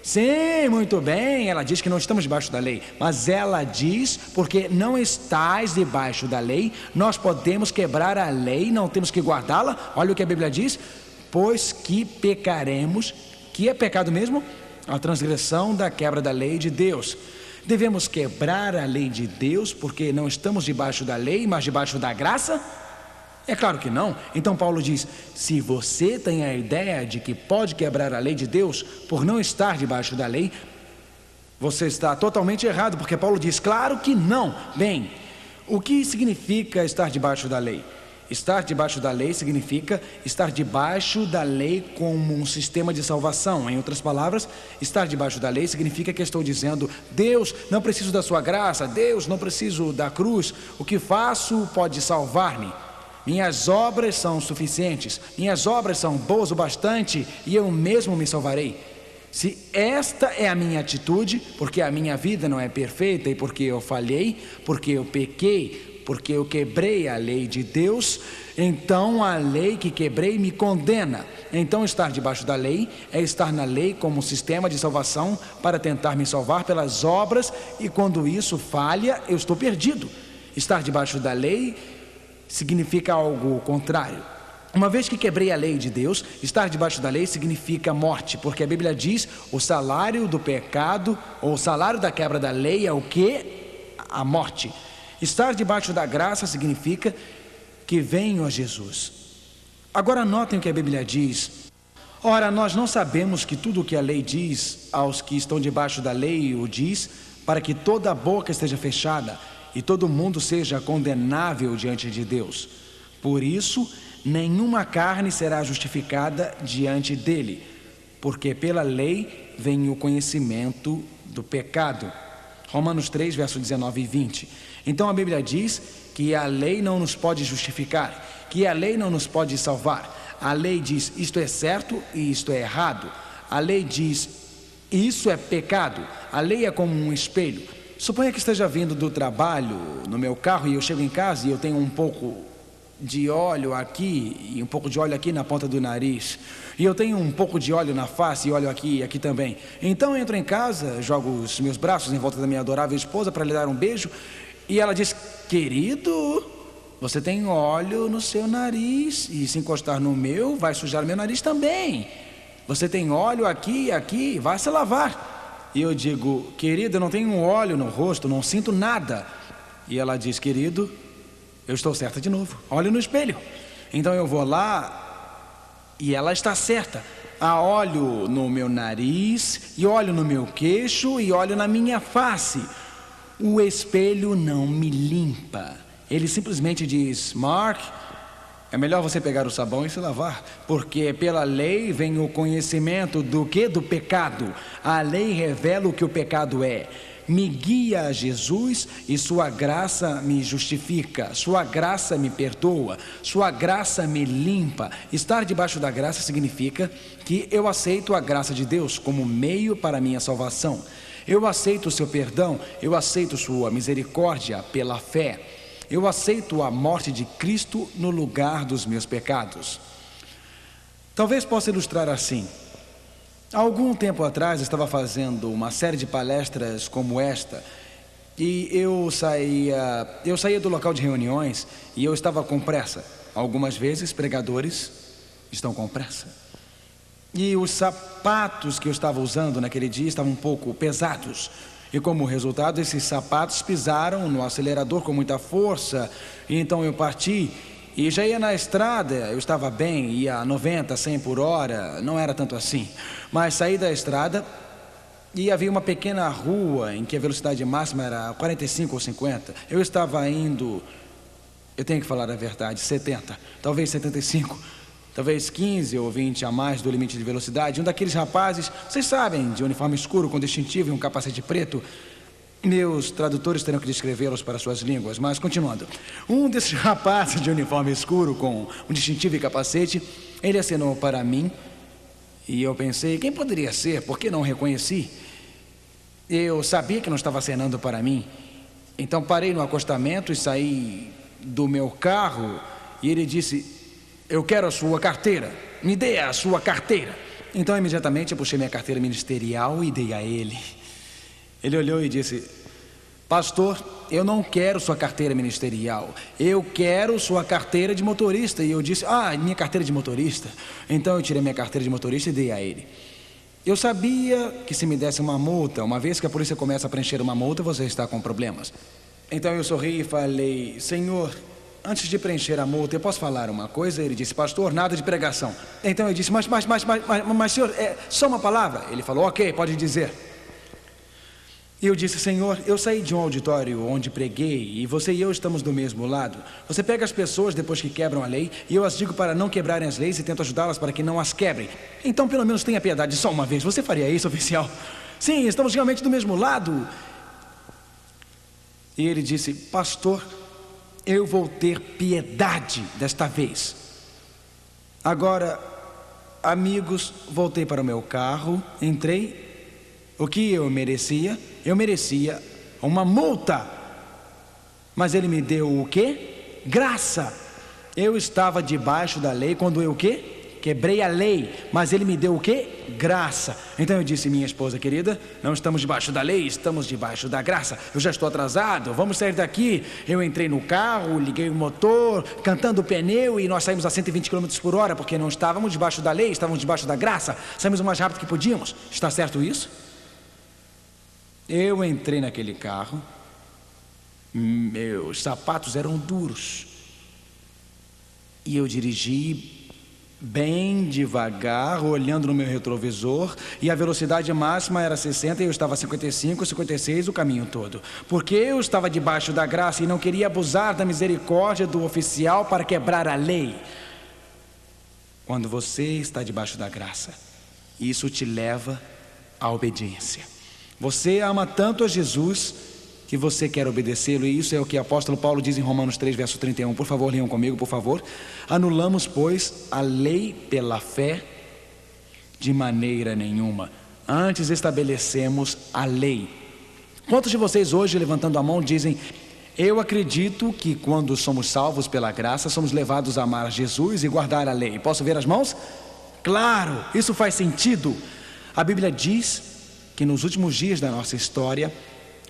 Sim, muito bem, ela diz que não estamos debaixo da lei, mas ela diz, porque não estáis debaixo da lei, nós podemos quebrar a lei, não temos que guardá-la. Olha o que a Bíblia diz, pois que pecaremos, que é pecado mesmo? A transgressão da quebra da lei de Deus. Devemos quebrar a lei de Deus, porque não estamos debaixo da lei, mas debaixo da graça? É claro que não. Então Paulo diz, se você tem a ideia de que pode quebrar a lei de Deus por não estar debaixo da lei, você está totalmente errado, porque Paulo diz, claro que não. Bem, o que significa estar debaixo da lei? Estar debaixo da lei significa estar debaixo da lei como um sistema de salvação. Em outras palavras, estar debaixo da lei significa que estou dizendo, Deus, não preciso da sua graça, Deus, não preciso da cruz, o que faço pode salvar-me. Minhas obras são suficientes, minhas obras são boas o bastante e eu mesmo me salvarei. Se esta é a minha atitude, porque a minha vida não é perfeita e porque eu falhei, porque eu pequei, porque eu quebrei a lei de Deus, então a lei que quebrei me condena. Então estar debaixo da lei é estar na lei como um sistema de salvação para tentar me salvar pelas obras, e quando isso falha, eu estou perdido. Estar debaixo da lei significa algo contrário. Uma vez que quebrei a lei de Deus, estar debaixo da lei significa morte, porque a Bíblia diz, o salário do pecado, ou o salário da quebra da lei é o quê? A morte. Estar debaixo da graça significa que venho a Jesus. Agora notem o que a Bíblia diz. Ora, nós não sabemos que tudo o que a lei diz aos que estão debaixo da lei o diz, para que toda a boca esteja fechada, e todo mundo seja condenável diante de Deus. Por isso, nenhuma carne será justificada diante dele, porque pela lei vem o conhecimento do pecado. Romanos 3, versos 19 e 20. Então a Bíblia diz que a lei não nos pode justificar, que a lei não nos pode salvar. A lei diz isto é certo e isto é errado. A lei diz isso é pecado. A lei é como um espelho. Suponha que esteja vindo do trabalho no meu carro e eu chego em casa e eu tenho um pouco de óleo aqui e um pouco de óleo aqui na ponta do nariz, e eu tenho um pouco de óleo na face e óleo aqui e aqui também. Então eu entro em casa, jogo os meus braços em volta da minha adorável esposa para lhe dar um beijo, e ela diz, querido, você tem óleo no seu nariz, e se encostar no meu vai sujar meu nariz também. Você tem óleo aqui e aqui, vai se lavar. E eu digo, querido, eu não tenho óleo no rosto, não sinto nada. E ela diz, querido, eu estou certa de novo, olhe no espelho. Então eu vou lá e ela está certa. Há óleo no meu nariz, e óleo no meu queixo, e óleo na minha face. O espelho não me limpa. Ele simplesmente diz, Mark, é melhor você pegar o sabão e se lavar, porque pela lei vem o conhecimento do que? Do pecado. A lei revela o que o pecado é. Me guia a Jesus e sua graça me justifica, sua graça me perdoa, sua graça me limpa. Estar debaixo da graça significa que eu aceito a graça de Deus como meio para a minha salvação. Eu aceito o seu perdão, eu aceito sua misericórdia pela fé. Eu aceito a morte de Cristo no lugar dos meus pecados. Talvez possa ilustrar assim. Há algum tempo atrás, estava fazendo uma série de palestras como esta, e eu saía do local de reuniões e eu estava com pressa. Algumas vezes, pregadores estão com pressa. E os sapatos que eu estava usando naquele dia estavam um pouco pesados. E como resultado, esses sapatos pisaram no acelerador com muita força. E então eu parti e já ia na estrada. Eu estava bem, ia a 90, 100 por hora, não era tanto assim. Mas saí da estrada e havia uma pequena rua em que a velocidade máxima era 45 ou 50. Eu estava indo, eu tenho que falar a verdade, 70, talvez 75, talvez 15 ou 20 a mais do limite de velocidade. Um daqueles rapazes, vocês sabem, de uniforme escuro com distintivo e um capacete preto, Meus tradutores terão que descrevê-los para suas línguas, mas continuando. Um desses rapazes de uniforme escuro com um distintivo e capacete, ele acenou para mim e eu pensei, quem poderia ser? Por que não reconheci? Eu sabia que não estava acenando para mim, então parei no acostamento e saí do meu carro e ele disse, eu quero a sua carteira, me dê a sua carteira. Então imediatamente eu puxei minha carteira ministerial e dei a ele. Ele olhou e disse, pastor, eu não quero sua carteira ministerial, eu quero sua carteira de motorista. E eu disse, minha carteira de motorista. Então eu tirei minha carteira de motorista e dei a ele. Eu sabia que se me desse uma multa, uma vez que a polícia começa a preencher uma multa, você está com problemas. Então eu sorri e falei, senhor, antes de preencher a multa, eu posso falar uma coisa? Ele disse, pastor, nada de pregação. Então eu disse, mas senhor, só uma palavra. Ele falou, ok, pode dizer. E eu disse, senhor, eu saí de um auditório onde preguei e você e eu estamos do mesmo lado. Você pega as pessoas depois que quebram a lei e eu as digo para não quebrarem as leis e tento ajudá-las para que não as quebrem. Então pelo menos tenha piedade só uma vez. Você faria isso, oficial? Sim, estamos realmente do mesmo lado. E ele disse, pastor, eu vou ter piedade desta vez. Agora, amigos, voltei para o meu carro, entrei. O que eu merecia? Eu merecia uma multa. Mas ele me deu o quê? Graça. Eu estava debaixo da lei quando eu o quê? Quebrei a lei. Mas ele me deu o quê? Graça. Então eu disse, minha esposa querida, não estamos debaixo da lei, estamos debaixo da graça. Eu já estou atrasado, vamos sair daqui. Eu entrei no carro, liguei o motor, cantando o pneu e nós saímos a 120 km por hora, porque não estávamos debaixo da lei, estávamos debaixo da graça. Saímos o mais rápido que podíamos. Está certo isso? Eu entrei naquele carro, meus sapatos eram duros e eu dirigi bem devagar, olhando no meu retrovisor, e a velocidade máxima era 60 e eu estava a 55, 56 o caminho todo, porque eu estava debaixo da graça e não queria abusar da misericórdia do oficial para quebrar a lei. Quando você está debaixo da graça, isso te leva à obediência. Você ama tanto a Jesus que você quer obedecê-lo, e isso é o que o apóstolo Paulo diz em Romanos 3, verso 31. Por favor, leiam comigo, por favor. Anulamos, pois, a lei pela fé? De maneira nenhuma. Antes estabelecemos a lei. Quantos de vocês hoje, levantando a mão, dizem, eu acredito que quando somos salvos pela graça, somos levados a amar Jesus e guardar a lei? Posso ver as mãos? Claro, isso faz sentido. A Bíblia diz que nos últimos dias da nossa história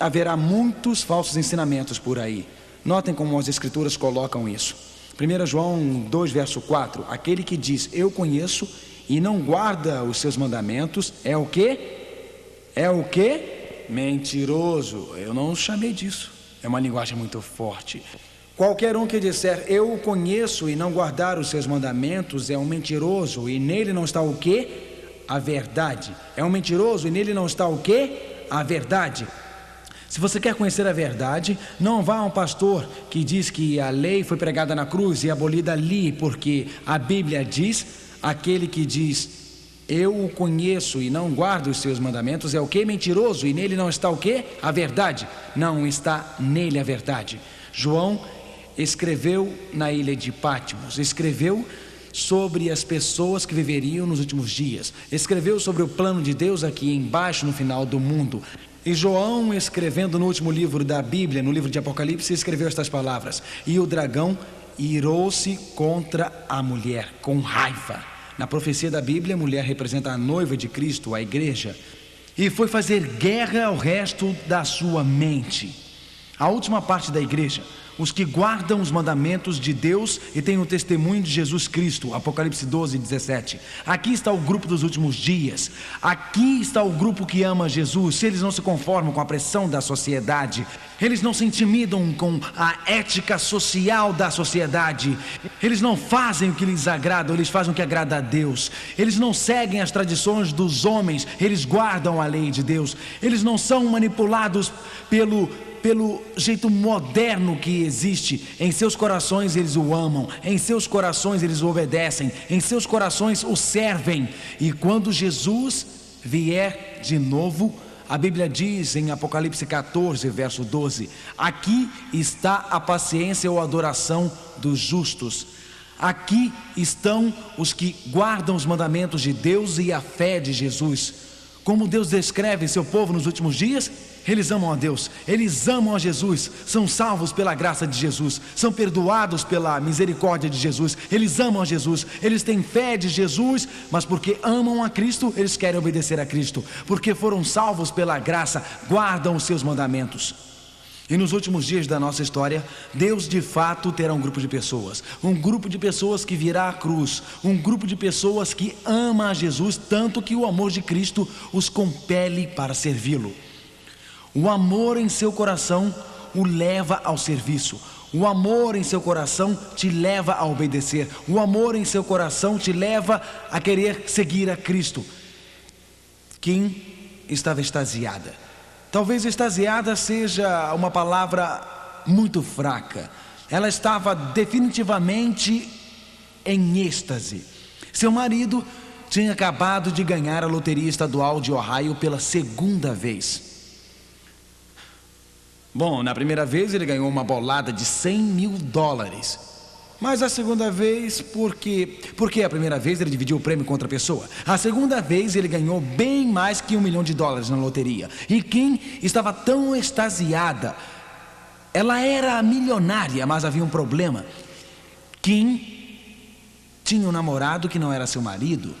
haverá muitos falsos ensinamentos por aí. Notem como as escrituras colocam isso. 1 João 2, verso 4, aquele que diz, eu conheço e não guarda os seus mandamentos, é o quê? É o quê? Mentiroso. Eu não chamei disso. É uma linguagem muito forte. Qualquer um que disser, eu o conheço e não guardar os seus mandamentos, é um mentiroso, e nele não está o quê? A verdade. É um mentiroso e nele não está o quê? A verdade. Se você quer conhecer a verdade, não vá a um pastor que diz que a lei foi pregada na cruz e abolida ali, porque a Bíblia diz, aquele que diz, eu o conheço e não guardo os seus mandamentos, é o quê? Mentiroso, e nele não está o quê? A verdade. Não está nele a verdade. João escreveu na ilha de Patmos, escreveu sobre as pessoas que viveriam nos últimos dias, escreveu sobre o plano de Deus aqui embaixo no final do mundo. E João, escrevendo no último livro da Bíblia, no livro de Apocalipse, escreveu estas palavras, e o dragão irou-se contra a mulher com raiva. Na profecia da Bíblia, a mulher representa a noiva de Cristo, a igreja, e foi fazer guerra ao resto da sua mente. A última parte da igreja, os que guardam os mandamentos de Deus e têm o testemunho de Jesus Cristo, Apocalipse 12, 17. Aqui está o grupo dos últimos dias. Aqui está o grupo que ama Jesus. Se eles não se conformam com a pressão da sociedade, eles não se intimidam com a ética social da sociedade, eles não fazem o que lhes agrada, eles fazem o que agrada a Deus. Eles não seguem as tradições dos homens, eles guardam a lei de Deus. Eles não são manipulados pelo jeito moderno que existe. Em seus corações eles o amam, em seus corações eles o obedecem, em seus corações o servem. E quando Jesus vier de novo, A Bíblia diz em Apocalipse 14, verso 12: aqui está a paciência ou adoração dos justos. Aqui estão os que guardam os mandamentos de Deus e a fé de Jesus. Como Deus descreve seu povo nos últimos dias? Eles amam a Deus, eles amam a Jesus, são salvos pela graça de Jesus, são perdoados pela misericórdia de Jesus, eles amam a Jesus, eles têm fé de Jesus, mas porque amam a Cristo, eles querem obedecer a Cristo, porque foram salvos pela graça, guardam os seus mandamentos. E nos últimos dias da nossa história, Deus de fato terá um grupo de pessoas que virá à cruz, um grupo de pessoas que ama a Jesus, tanto que o amor de Cristo os compele para servi-lo. O amor em seu coração o leva ao serviço. O amor em seu coração te leva a obedecer. O amor em seu coração te leva a querer seguir a Cristo. Kim estava extasiada. Talvez extasiada seja uma palavra muito fraca. Ela estava definitivamente em êxtase. Seu marido tinha acabado de ganhar a loteria estadual de Ohio pela segunda vez. Bom, na primeira vez ele ganhou uma bolada de $100 mil. Mas a segunda vez, porque a primeira vez ele dividiu o prêmio com outra pessoa. A segunda vez ele ganhou bem mais que $1 milhão na loteria. E Kim estava tão extasiada. Ela era milionária, mas havia um problema. Kim tinha um namorado que não era seu marido.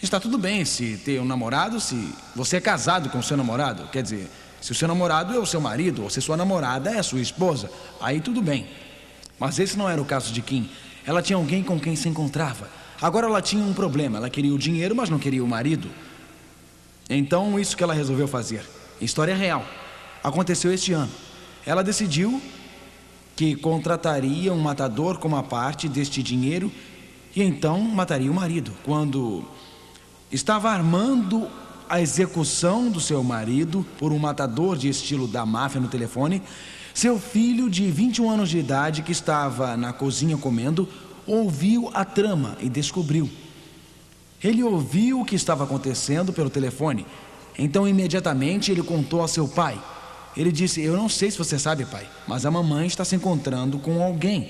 Está tudo bem se ter um namorado, se você é casado com o seu namorado. Quer dizer, se o seu namorado é o seu marido, ou se sua namorada é a sua esposa, aí tudo bem. Mas esse não era o caso de Kim. Ela tinha alguém com quem se encontrava. Agora ela tinha um problema. Ela queria o dinheiro, mas não queria o marido. Então isso que ela resolveu fazer. História real. Aconteceu este ano. Ela decidiu que contrataria um matador como a parte deste dinheiro e então mataria o marido. Quando estava armando a execução do seu marido por um matador de estilo da máfia no telefone, seu filho de 21 anos de idade, que estava na cozinha comendo, ouviu a trama e descobriu. Ele ouviu o que estava acontecendo pelo telefone. Então imediatamente ele contou a seu pai. Ele disse: eu não sei se você sabe, pai, mas a mamãe está se encontrando com alguém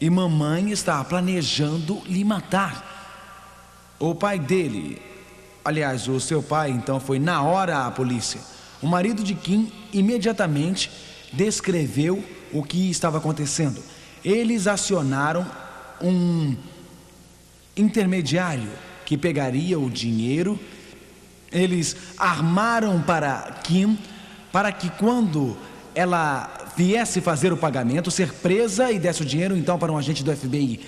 e mamãe está planejando lhe matar. O pai dele, aliás, o seu pai, então foi na hora à polícia. O marido de Kim imediatamente descreveu o que estava acontecendo. Eles acionaram um intermediário que pegaria o dinheiro. Eles armaram para Kim, para que quando ela viesse fazer o pagamento, ser presa e desse o dinheiro então para um agente do FBI.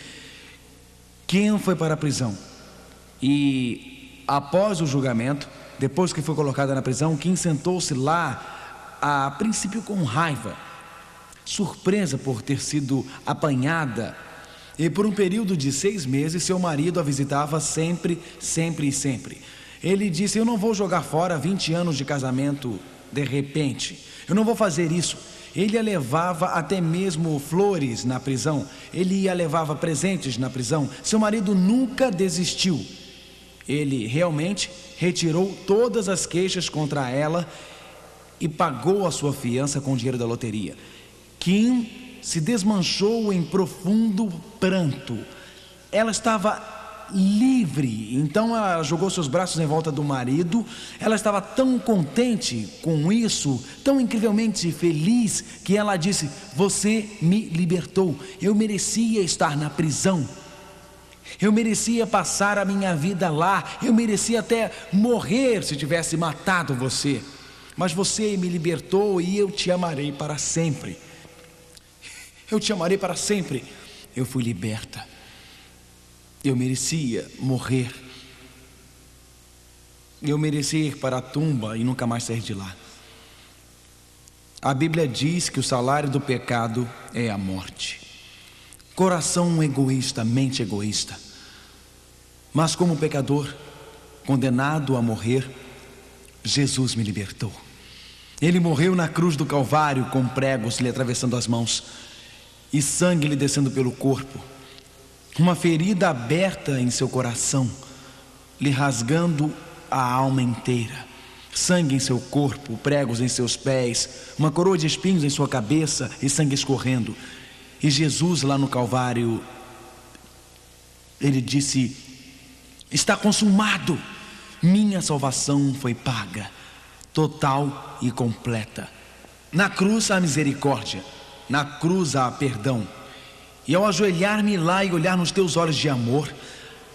Kim foi para a prisão. E após o julgamento, depois que foi colocada na prisão, Kim sentou-se lá, a princípio com raiva, surpresa por ter sido apanhada. E por um período de 6 meses, seu marido a visitava sempre. Ele disse: eu não vou jogar fora 20 anos de casamento de repente, eu não vou fazer isso. Ele a levava até mesmo flores na prisão, ele a levava presentes na prisão. Seu marido nunca desistiu. Ele realmente retirou todas as queixas contra ela e pagou a sua fiança com o dinheiro da loteria. Kim se desmanchou em profundo pranto. Ela estava livre, então ela jogou seus braços em volta do marido. Ela estava tão contente com isso, tão incrivelmente feliz, que ela disse: você me libertou, eu merecia estar na prisão, eu merecia passar a minha vida lá, eu merecia até morrer se tivesse matado você, mas você me libertou e eu te amarei para sempre. Eu te amarei para sempre. Eu fui liberta. Eu merecia morrer. Eu merecia ir para a tumba e nunca mais sair de lá. A Bíblia diz que o salário do pecado é a morte. Coração egoísta, mente egoísta. Mas como pecador, condenado a morrer, Jesus me libertou. Ele morreu na cruz do Calvário com pregos lhe atravessando as mãos e sangue lhe descendo pelo corpo. Uma ferida aberta em seu coração, lhe rasgando a alma inteira. sangue em seu corpo, pregos em seus pés, uma coroa de espinhos em sua cabeça e sangue escorrendo. E Jesus lá no Calvário, ele disse: está consumado. Minha salvação foi paga, total e completa. Na cruz há misericórdia, na cruz há perdão. E ao ajoelhar-me lá e olhar nos teus olhos de amor,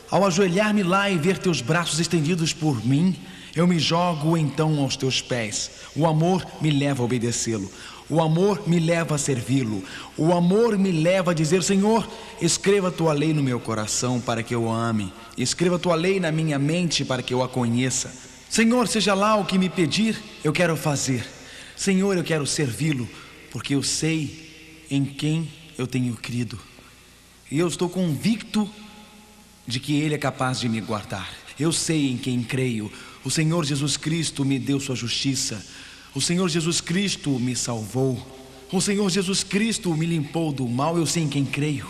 ao ajoelhar-me lá e ver teus braços estendidos por mim, eu me jogo então aos teus pés. O amor me leva a obedecê-lo. O amor me leva a servi-lo. O amor me leva a dizer: Senhor, escreva a tua lei no meu coração para que eu a ame. Escreva a tua lei na minha mente para que eu a conheça. Senhor, seja lá o que me pedir, eu quero fazer. Senhor, eu quero servi-lo, porque eu sei em quem eu tenho crido. E eu estou convicto de que Ele é capaz de me guardar. Eu sei em quem creio. O Senhor Jesus Cristo me deu sua justiça. O Senhor Jesus Cristo me salvou. O Senhor Jesus Cristo me limpou do mal. Eu sei em quem creio.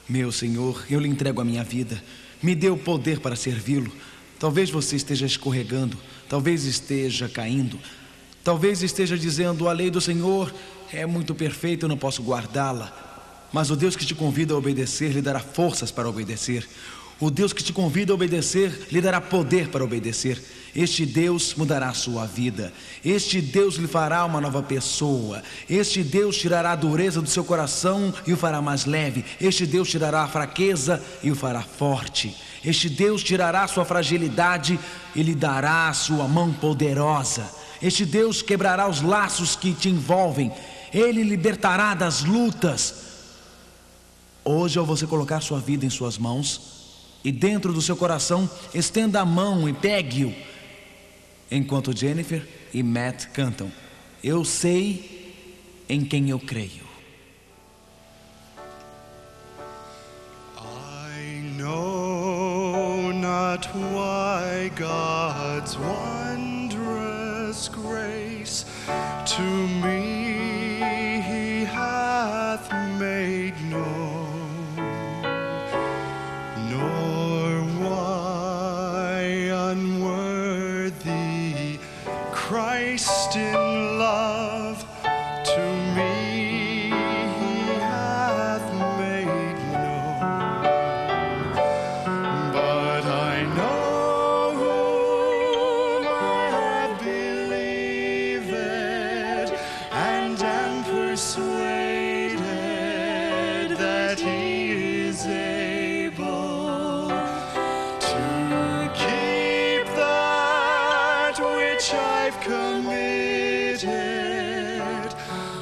Meu Senhor, eu lhe entrego a minha vida. Me dê o poder para servi-lo. Talvez você esteja escorregando, talvez esteja caindo, talvez esteja dizendo: a lei do Senhor é muito perfeita, eu não posso guardá-la. Mas o Deus que te convida a obedecer lhe dará forças para obedecer. O Deus que te convida a obedecer lhe dará poder para obedecer. Este Deus mudará a sua vida. Este Deus lhe fará uma nova pessoa. Este Deus tirará a dureza do seu coração e o fará mais leve. Este Deus tirará a fraqueza e o fará forte. Este Deus tirará a sua fragilidade e lhe dará a sua mão poderosa. Este Deus quebrará os laços que te envolvem. Ele libertará das lutas. Hoje, ao você colocar sua vida em suas mãos e dentro do seu coração, estenda a mão e pegue-o, enquanto Jennifer e Matt cantam: eu sei em quem eu creio. I know not why God's wondrous grace to me He hath made known, nor why unworthy Christ in love to me He hath made known. But I know whom I have believed, and am persuaded that He is able to keep that which I've committed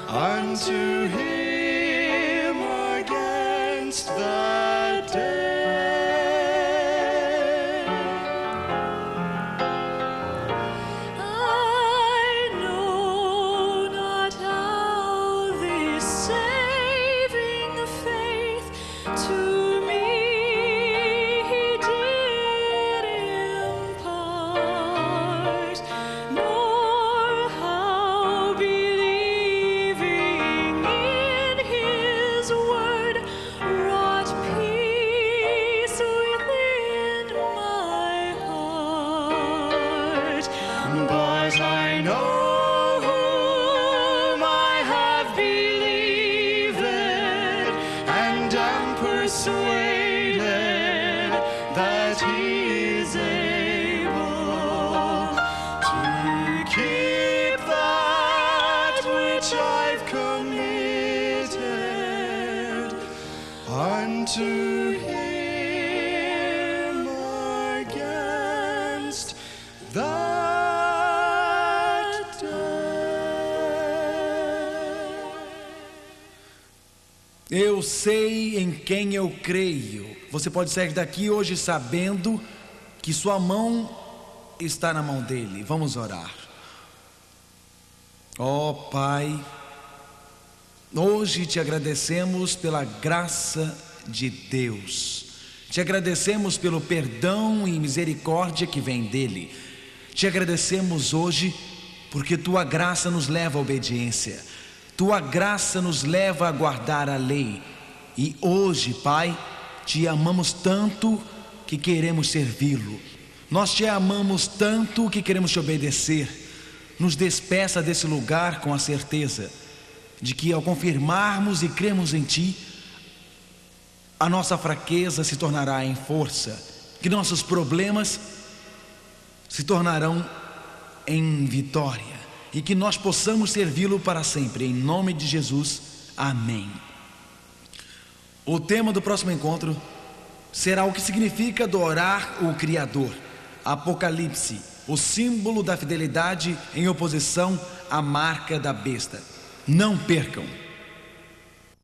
unto Him against the day. I know not how this saving faith to me He did impart, nor how believing in His word wrought peace within my heart. But I know whom I have believed, and am persuaded that He is able to keep that which I've committed unto Him against that day. Eu sei em quem eu creio. Você pode sair daqui hoje sabendo que sua mão está na mão dele. Vamos orar. Ó Pai, hoje te agradecemos pela graça de Deus. Te agradecemos pelo perdão e misericórdia que vem dele. Te agradecemos hoje porque tua graça nos leva à obediência. Tua graça nos leva a guardar a lei. E hoje, Pai, te amamos tanto que queremos servi-lo. Nós te amamos tanto que queremos te obedecer. Nos despeça desse lugar com a certeza de que, ao confirmarmos e cremos em ti, a nossa fraqueza se tornará em força, que nossos problemas se tornarão em vitória e que nós possamos servi-lo para sempre. Em nome de Jesus, amém. O tema do próximo encontro será o que significa adorar o Criador. Apocalipse, o símbolo da fidelidade em oposição à marca da besta. Não percam!